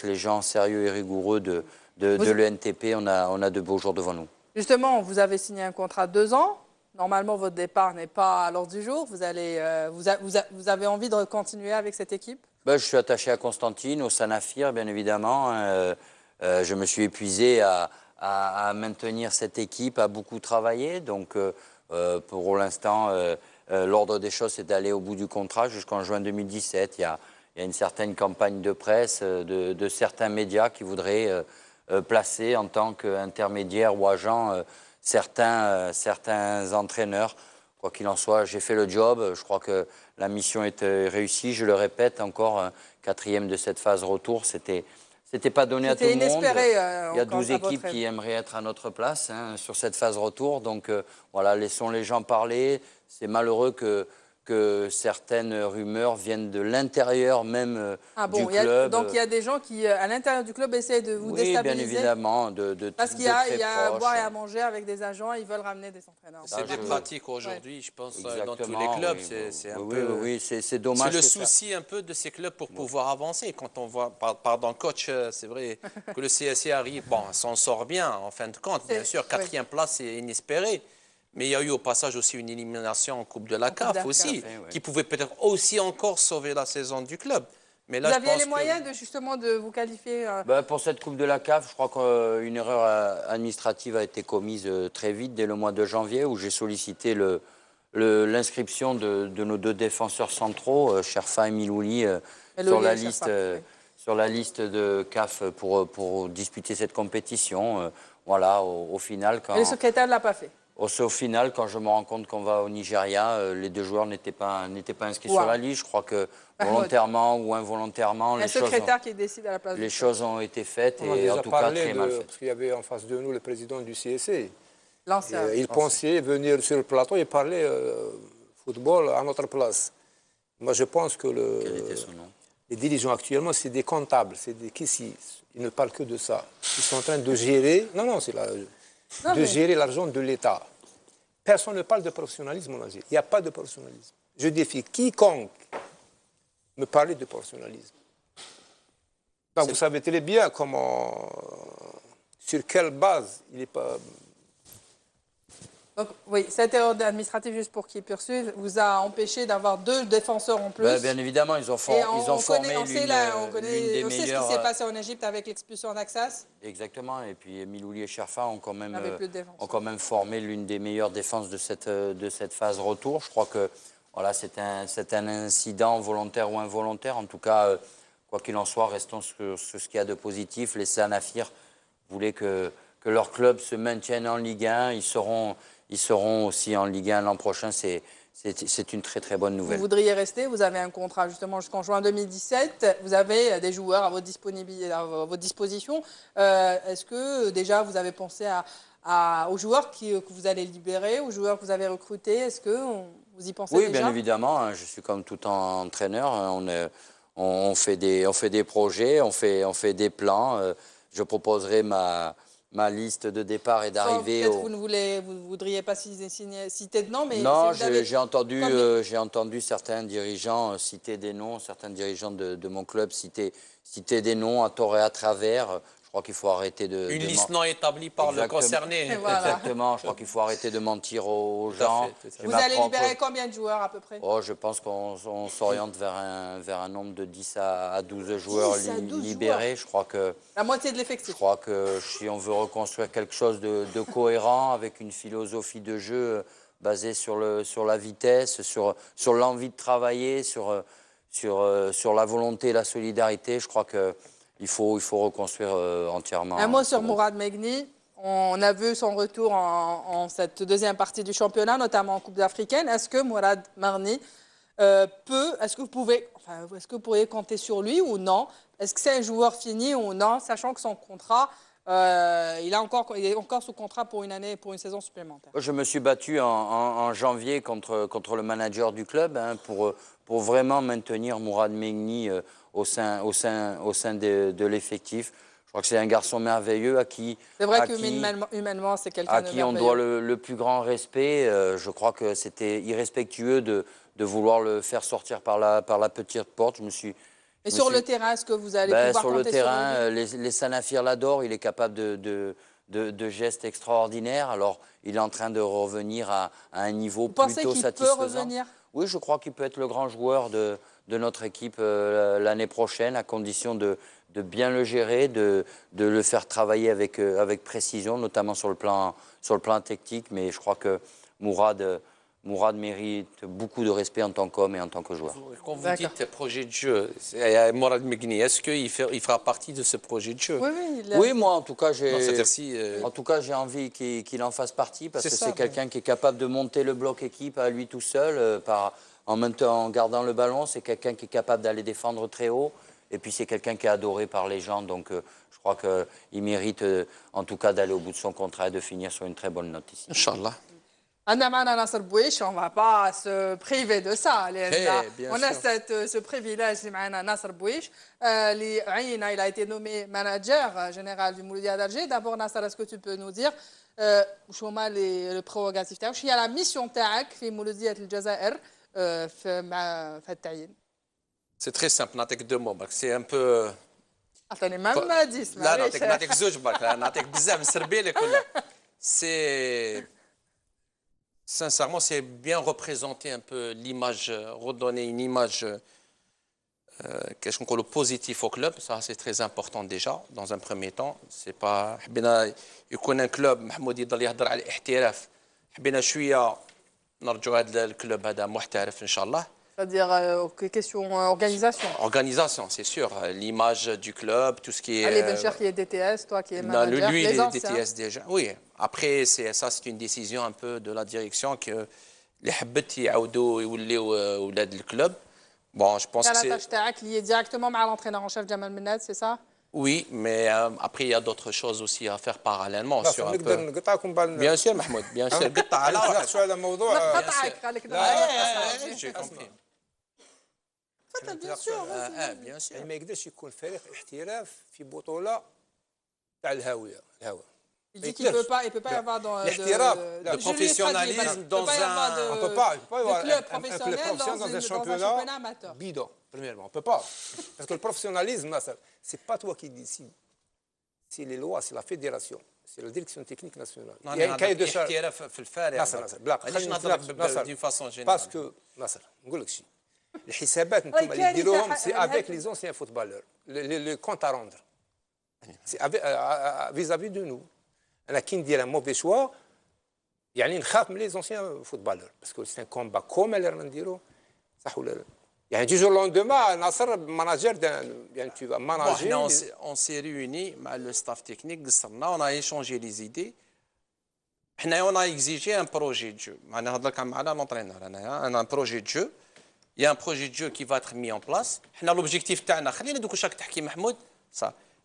les gens sérieux et rigoureux de l'ENTP, on a de beaux jours devant nous. Justement, vous avez signé un contrat de 2 ans. Normalement, votre départ n'est pas à l'ordre du jour. Vous avez envie de continuer avec cette équipe? Je suis attaché à Constantine, au Sanafir, bien évidemment. Je me suis épuisé à maintenir cette équipe, à beaucoup travailler. Donc, pour l'instant, l'ordre des choses, c'est d'aller au bout du contrat jusqu'en juin 2017. Il y a une certaine campagne de presse de certains médias qui voudraient placer en tant qu'intermédiaire ou agent certains entraîneurs. Quoi qu'il en soit, j'ai fait le job. Je crois que la mission est réussie. Je le répète encore, 4e de cette phase retour, c'était pas donné à tout le monde. Il y a 12 équipes qui aimeraient être à notre place, hein, sur cette phase retour. Donc voilà, laissons les gens parler. C'est malheureux que certaines rumeurs viennent de l'intérieur même du club. Donc il y a des gens qui, à l'intérieur du club, essaient de vous déstabiliser. Oui, bien évidemment. Parce qu'il y a à boire et à manger avec des agents, ils veulent ramener des entraîneurs. C'est des pratiques aujourd'hui, je pense, dans tous les clubs. C'est un peu... Oui, c'est dommage. C'est le souci un peu de ces clubs pour pouvoir avancer. Quand on voit, pardon, coach, c'est vrai que le CSC arrive, bon, s'en sort bien en fin de compte. Bien sûr, 4e place, c'est inespéré. Mais il y a eu au passage aussi une élimination en Coupe de la CAF aussi, qui pouvait peut-être aussi encore sauver la saison du club. Mais là, vous aviez les moyens de vous qualifier Pour cette Coupe de la CAF, je crois qu'une erreur administrative a été commise très vite, dès le mois de janvier, où j'ai sollicité l'inscription de nos 2 défenseurs centraux, Cherfa et Milouli, sur la liste de CAF pour disputer cette compétition. Voilà, au final... Et le secrétaire ne l'a pas fait? Au final, quand je me rends compte qu'on va au Nigeria, les 2 joueurs n'étaient pas inscrits sur la liste. Je crois que volontairement ou involontairement, les choses ont été faites et en tout cas très mal faites. Parce qu'il y avait en face de nous le président du CSC. Il pensait venir sur le plateau et parler football à notre place. Moi, je pense que Quel était son nom? Les dirigeants actuellement, c'est des comptables, c'est des caissiers. Ils ne parlent que de ça. Ils sont en train de gérer... gérer l'argent de l'État. Personne ne parle de professionnalisme en Algérie. Il n'y a pas de professionnalisme. Je défie quiconque me parler de professionnalisme. Donc, vous savez très bien comment, sur quelle base il n'est pas... Donc, oui, cette erreur administrative, juste pour qu'il poursuive, vous a empêché d'avoir 2 défenseurs en plus. Bien évidemment, ils ont formé l'une des meilleures... On sait ce qui s'est passé en Égypte avec l'expulsion d'Axas. Exactement, et puis Milouli et Cherfa ont quand même formé l'une des meilleures défenses de cette phase retour. Je crois que voilà, c'est un incident volontaire ou involontaire. En tout cas, quoi qu'il en soit, restons sur ce qu'il y a de positif. Les Sanafir voulaient que leur club se maintienne en Ligue 1. Ils seront aussi en Ligue 1 l'an prochain. C'est une très très bonne nouvelle. Vous voudriez rester, vous avez un contrat justement jusqu'en juin 2017, vous avez des joueurs à votre disposition. Est-ce que déjà vous avez pensé aux joueurs que vous allez libérer, aux joueurs que vous avez recrutés? Est-ce que vous y pensez déjà? Oui, bien évidemment. Je suis comme tout entraîneur. On fait des projets, on fait des plans. Je proposerai ma liste de départ et d'arrivée. Peut-être vous ne voudriez pas citer de noms, mais... Non, j'ai entendu certains dirigeants citer des noms, certains dirigeants de mon club citer des noms à tort et à travers. Je crois qu'il faut arrêter de... Une liste non établie par le concerné. Voilà. Exactement, je crois qu'il faut arrêter de mentir aux gens. Vous allez libérer combien de joueurs à peu près? Je pense qu'on s'oriente vers un nombre de 10 à 12 joueurs libérés. Je crois que... La moitié de l'effectif. Je crois que si on veut reconstruire quelque chose de cohérent, avec une philosophie de jeu basée sur la vitesse, sur l'envie de travailler, sur la volonté et la solidarité, je crois qu'il faut reconstruire entièrement. Un mot sur Mourad Meghni. On a vu son retour en cette deuxième partie du championnat, notamment en Coupe africaine. Est-ce que Mourad Meghni est-ce que vous pourriez compter sur lui ou non? Est-ce que c'est un joueur fini ou non, sachant que son contrat, il est encore sous contrat pour une année, pour une saison supplémentaire? Je me suis battu en janvier contre le manager du club pour vraiment maintenir Mourad Meghni au sein de l'effectif. Je crois que c'est un garçon merveilleux à qui... C'est vrai qu'humainement, c'est quelqu'un de merveilleux. À qui on doit le plus grand respect. Je crois que c'était irrespectueux de vouloir le faire sortir par la petite porte. Et sur le terrain, est-ce que vous allez pouvoir compter sur lui? Les Sanafir l'adorent. Il est capable de gestes extraordinaires. Alors, il est en train de revenir à un niveau plutôt satisfaisant. Vous pensez qu'il peut revenir? Oui, je crois qu'il peut être le grand joueur de notre équipe l'année prochaine, à condition de bien le gérer, de le faire travailler avec précision, notamment sur le plan technique. Mais je crois que Mourad mérite beaucoup de respect en tant qu'homme et en tant que joueur. Quand vous dites projet de jeu, Mourad Meghni, est-ce qu'il fera partie de ce projet de jeu? Oui, moi en tout cas j'ai envie qu'il en fasse partie, parce que c'est quelqu'un qui est capable de monter le bloc équipe à lui tout seul, en gardant le ballon. C'est quelqu'un qui est capable d'aller défendre très haut. Et puis c'est quelqu'un qui est adoré par les gens, donc je crois qu'il mérite en tout cas d'aller au bout de son contrat et de finir sur une très bonne note ici. Inch'Allah. On ne va pas se priver de ça. On a ce privilège, Nasser Bouich. Il a été nommé manager général du Mouloudia d'Alger. D'abord, Nasser, est-ce que tu peux nous dire le prérogatif? Il y a la mission TAC في مولودية الجزائر مع التعيين. C'est très simple, نعطيك 2 mots. C'est un peu... أعطيني même 10. لا نعطيك 2 برك، نعطيك بزاف نسربي لك ولا. C'est... Sincèrement, c'est bien représenter un peu l'image, redonner une image qu'est-ce qu'on dit, positif au club. Ça, c'est très important déjà, dans un premier temps. C'est pas... حبينا يكون un club, محمود يضل يهضر على الاحتراف. حبينا شوية نرجو هذا الكلوب هذا محترف إن شاء الله. C'est-à-dire, question organisation. Organisation, c'est sûr. L'image du club, tout ce qui est... Ali Bencher qui est DTS, toi qui es manager. Lui, il est DTS déjà. Oui. Après, c'est une décision un peu de la direction que les حبت يعاودوا يوليو اولاد الكلوب. Bon, je pense que c'est... La tâche TAC liée directement avec l'entraîneur en chef Jamal Menad, c'est ça? Oui, mais après, il y a d'autres choses aussi à faire parallèlement. Sur un peu... Bien sûr, Mahmoud, bien sûr. J'ai compris. Bien sûr. bien sûr. ما يقدرش يكون فريق احتراف في بطولة تاع الهاوية. Il dit qu'il ne peut pas y avoir de professionnalisme dans un... On ne peut pas y avoir club professionnel dans un championnat bidon. Premièrement, on ne peut pas. Parce que le professionnalisme, ce n'est pas toi qui décides. C'est les lois, c'est la fédération. C'est la direction technique nationale. Il y a un cahier de charge. d'une façon générale. Parce que, Nasser, نقول لك شيء. الحسابات انتم اللي ديروهم c'est avec les anciens footballeurs. Le compte à rendre. C'est vis-à-vis de nous. أنا كي ندير un mauvais choix, يعني نخاف من les anciens footballeurs. Parce que c'est un combat comme اللي رانا نديروه. صح ولا لا؟ يعني du jour au lendemain, Nasser, manager, tu vas manager. On s'est réunis avec le staff technique, on a échangé les idées. On a exigé un projet de jeu. On a un projet de jeu. Il y a un projet de jeu qui va être mis en place. L'objectif, il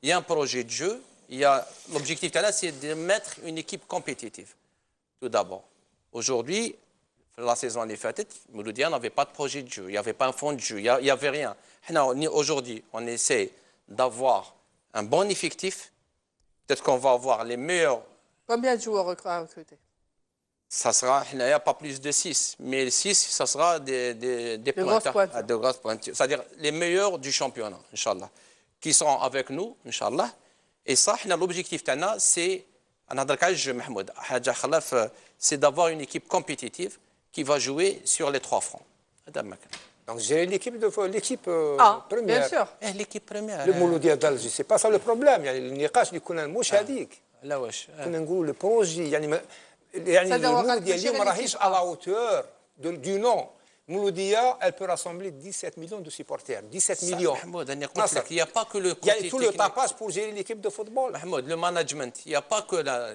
y a un projet de jeu. L'objectif, c'est de mettre une équipe compétitive. Tout d'abord. Aujourd'hui, la saison les fêtes, Mouloudia n'avait pas de projet de jeu, il n'y avait pas un fond de jeu, il n'y avait rien. Aujourd'hui, on essaie d'avoir un bon effectif. Peut-être qu'on va avoir les meilleurs. Combien de joueurs à recruter? Ça sera, il n'y a pas plus de 6, mais 6, ça sera des pointeurs, de grosses pointures. C'est-à-dire les meilleurs du championnat, Inch'Allah, qui seront avec nous, Inch'Allah. Et ça, l'objectif, c'est d'avoir une équipe compétitive qui va jouer sur les 3 fronts. Donc j'ai l'équipe première. Bien sûr. L'équipe première. Le Mouloudia d'Alger, c'est pas ça le problème. يعني النقاش اللي كنا مش هذيك. لا واش. كنا نقول البروجي يعني المولوديا اليوم راهيش à la hauteur du nom. Mouloudia, elle peut rassembler 17 millions de supporters. 17 millions. Mahmoud, il n'y a pas que le côté technique. Il y a tout le tapage pour gérer l'équipe de football. Mahmoud, le management, il n'y a pas que la...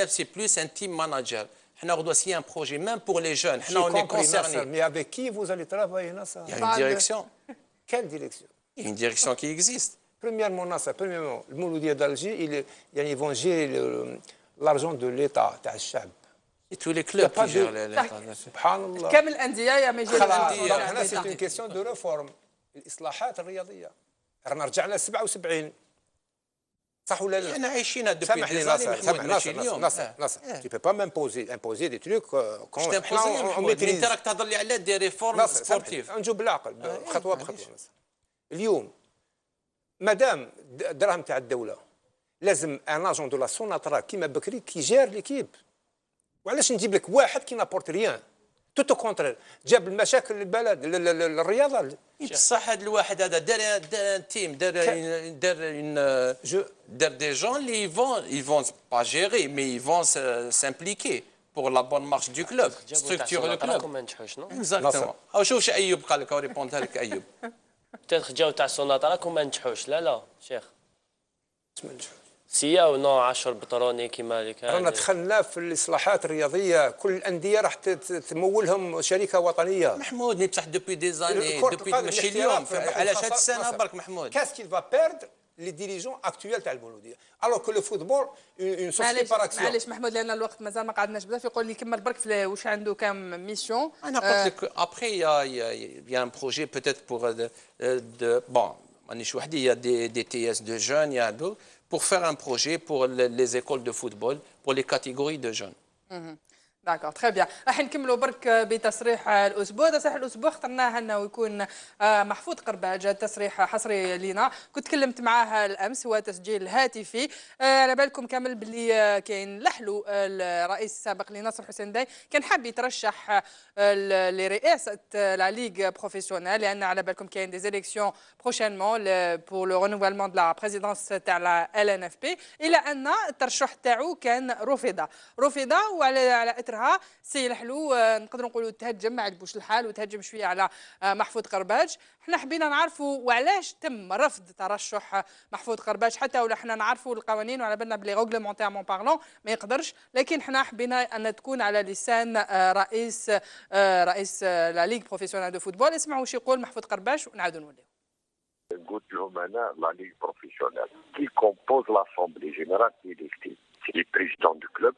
C'est plus un team manager. On doit signer un projet, même pour les jeunes. On est concernés. Mais avec qui vous allez travailler, Nasser? Il y a une direction. Quelle direction? Il y a une direction qui existe. Premièrement, Nasser, le Mouloudia d'Alger, ils vont gérer l'argent de l'État, Et tous les clubs qui gèrent l'État. Subhanallah. كامل الأندية يا مجال الأندية. C'est une question de réforme. الإصلاحات الرياضية. رانا رجعنا 77. صح ولا لا؟ احنا عايشين depuis سامحني des années ناصر tu peux pas m'imposer des trucs quand انت راك تهضر لي على دي ريفورم سبورتيف نجو بالعقل خطوه بخطوه. اليوم مادام دراهم تاع الدوله لازم ان اجون دو لا سوناترا كيما بكري كي جير ليكيب. وعلاش نجيب لك واحد كي نابورت ريان توتو كونترير جاب المشاكل للبلد للرياضه. بصح هذا الواحد هذا دار تيم دار des gens ils vont pas gérer mais ils vont s'impliquer pour la bonne marche du club structurer le club. Exactement. شوف ايوب قال لك ريبوندها لك ايوب. peut-être جاو تاع السوناطه راكم ما نجحوش. لا شيخ سيا ونوع 10 بطروني كيما اللي كان. رانا دخلنا في الاصلاحات الرياضيه، كل الانديه راح تمولهم شركه وطنيه. محمود بصح دوبي دي زاني دوبي ماشي اليوم علاش هاد السنه برك محمود. كاس كيل فا بيرد لي ديريجون اكتويل تاع المولوديه الوغ كو لو فوتبول اون سوسيتي بار اكسيون. معليش محمود لان الوقت مازال ما قعدناش بزاف، يقول لي كمل برك في واش عنده كام ميسيون. انا قلت لك ابخي يا ان بروجي بوتيت بور بون مانيش وحدي يا دي تي اس دو جون يا دو pour faire un projet pour les écoles de football, pour les catégories de jeunes. داكور تري بيان. راح نكملوا برك بتصريح الاسبوع. تصريح الاسبوع اخترناه انه يكون محفوظ قرباج، تصريح حصري لينا، كنت تكلمت معاه الامس، هو تسجيل هاتفي. على بالكم كامل باللي كاين لحلو الرئيس السابق لناصر حسين داي كان حاب يترشح لرئاسه لا ليغ بروفيسيونيل، لان على بالكم كاين دي زيليكسيون بروشينمون بور لو رونوفالمون دو لا بريزيدونس تاع لا ال ان اف بي، الا ان الترشح تاعو كان رفض وعلى اثرها سي لحلو نقدروا نقولوا تهجم، ما عجبوش الحال وتهجم شويه على محفوظ قرباج. احنا حبينا نعرفوا وعلاش تم رفض ترشح محفوظ قرباج، حتى ولا احنا نعرفوا القوانين وعلى بالنا بلي ريغلومونتيرمون بارلون ما يقدرش، لكن احنا حبينا ان تكون على لسان رئيس لا ليغ بروفيسيونيل دو فوتبول. اسمعوا واش يقول محفوظ قرباج ونعاودوا نوليو. قلت لهم انا لا ليغ بروفيسيونيل كي كومبوز لاسومبلي جينيرال ايليكتي سي لي بريزيدون دو كلوب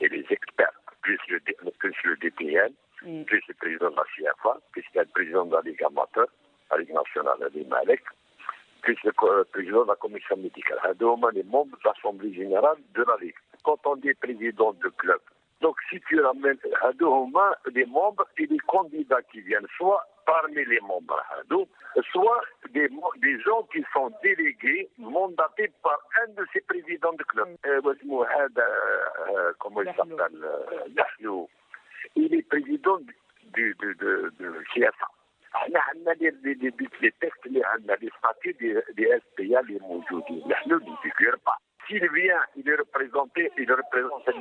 et les experts, plus le DPN, plus le président de la CFA, plus le président de la Ligue amateur, la Ligue nationale des Malek, plus le président de la commission médicale. Les membres de l'Assemblée générale de la Ligue. Quand on dit président de club, Donc, si tu ramènes des membres et des candidats qui viennent, soit parmi les membres, soit des gens qui sont délégués, mandatés par un de ces présidents de club. Comment il s'appelle? Dahlou. Il est président du CSA. On a les textes, les statuts des SPA, les موجودين. Dahlou ne figure pas. S'il vient, il représente le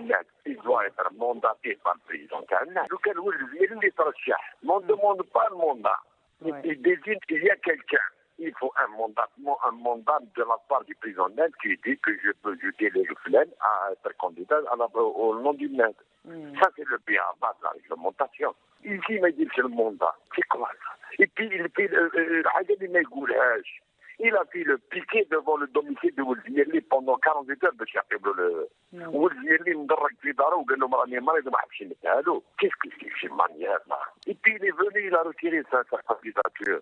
NAD. Il doit être mandaté par le président. On ne demande pas le mandat. Il désigne qu'il y a quelqu'un. Il faut un mandat de la part du président NAD qui dit que je peux délègue le FLN à être candidat au nom du NAD. Ça, c'est le bien à bas de la réglementation. Ici, il m'a dit que c'est le mandat. C'est quoi ça? Et puis, il a fait le piquet devant le domicile de Oulzmirli pendant 48 heures de Chapeblo. Oulzmirli مدرج في داره وقال لهم راني مريض ما حبش نتهالو. Qu'est-ce que c'est ces manières-là? Et puis il est venu, il a retiré sa candidature.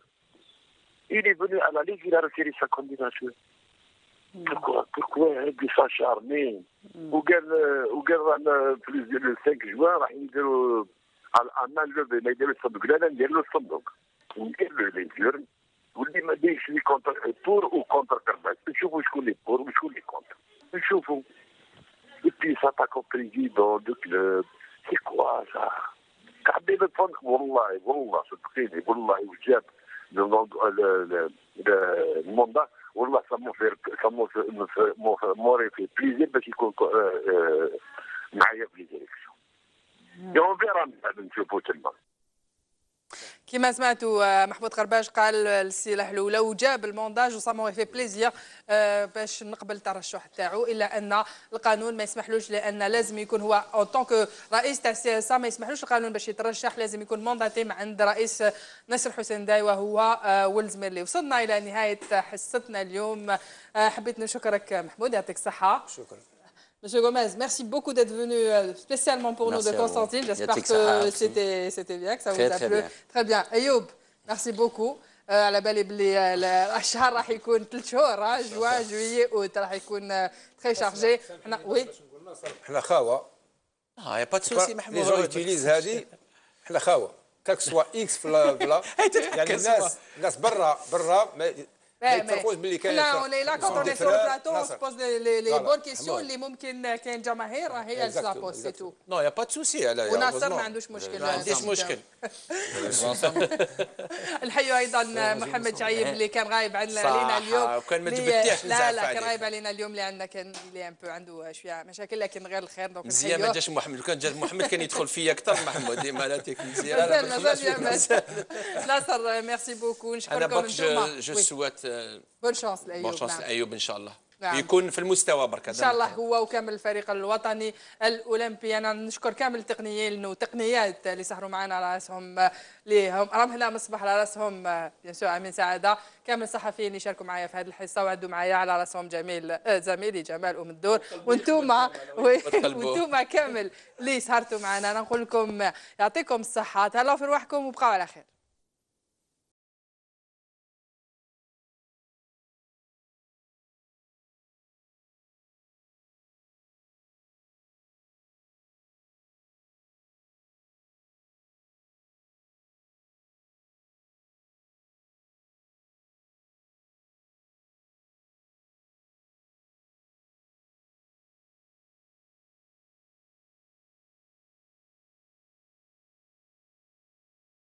Il est venu à la Ligue, il a retiré sa candidature. Pourquoi il s'acharner? وقال plus le 5 juin راح يديروا الأمان لوفي ما يديروا الصندوق لا ندير له الصندوق. وندير له لي جورن. واللي ما دايرش لي كونتر بور او كونتر كرباس نشوفوا شكون اللي بور وشكون اللي كونتر نشوفوا et puis ça pas compris dans le club c'est quoi ça قاعد يفهم والله صدقيني والله وجاب المندا والله موري في بليزير باش يكون معايا في لي ديريكسيون اون فيرا نشوفوا تما. كما سمعتوا محمود قرباج قال السي لحلولة وجاب المونداج وصامو في بليزير باش نقبل الترشح تاعو الا ان القانون ما يسمحلوش لان لازم يكون هو اون طونك رئيس تاع السي اس ما يسمحلوش القانون باش يترشح لازم يكون مونداتي من عند رئيس نصر حسين داي وهو والزميرلي. وصلنا الى نهايه حصتنا اليوم حبيت نشكرك محمود يعطيك الصحه. شكرا. Monsieur Gomez, merci beaucoup d'être venu spécialement pour nous de Constantine. J'espère que c'était bien, que ça vous a plu. Très bien. Ayoub, merci beaucoup. على بالي بلي الشهر راح يكون 3 شهور جوان جويي اوت راح يكون تري شارجي. احنا وي احنا خاوه. يا با تسوسي محمود. لي جون يوتيليز هذه احنا خاوه. كاك سوا اكس في بلا يعني الناس برا mais là, on est là quand on est sur le plateau, on se pose les bonnes questions اللي ممكن كاين جماهير هي اللي تلا بوز سي تو. نو يا با تسوسي وناصر ما عندوش مشكل. ما عنديش مشكل. نحيوا ايضا محمد شعيب اللي كان غايب علينا اليوم. كان ما تبداش لا كان غايب علينا اليوم لان كان لي ان بو عنده شويه مشاكل لكن غير الخير دونك مزيان ما جاش محمد. لو كان جا محمد كان يدخل فيا اكثر محمود ديما لا تكنيزيان. ناصر ميرسي بوكو نشكركم انتم. جو سوات بون شانس لايوب. بون شانس لايوب ان شاء الله. يكون في المستوى برك ان شاء الله هو وكامل الفريق الوطني الاولمبي. انا نشكر كامل التقنيين وتقنيات اللي سهروا معنا على راسهم ليهم رمهنا مصباح على راسهم بيان سور امين سعاده كامل الصحفيين اللي شاركوا معايا في هذه الحصه وعدوا معايا على راسهم زميلي جمال ام الدور وانتم كامل اللي سهرتوا معنا. انا نقول لكم يعطيكم الصحه تهلاو في رواحكم وبقاو على خير.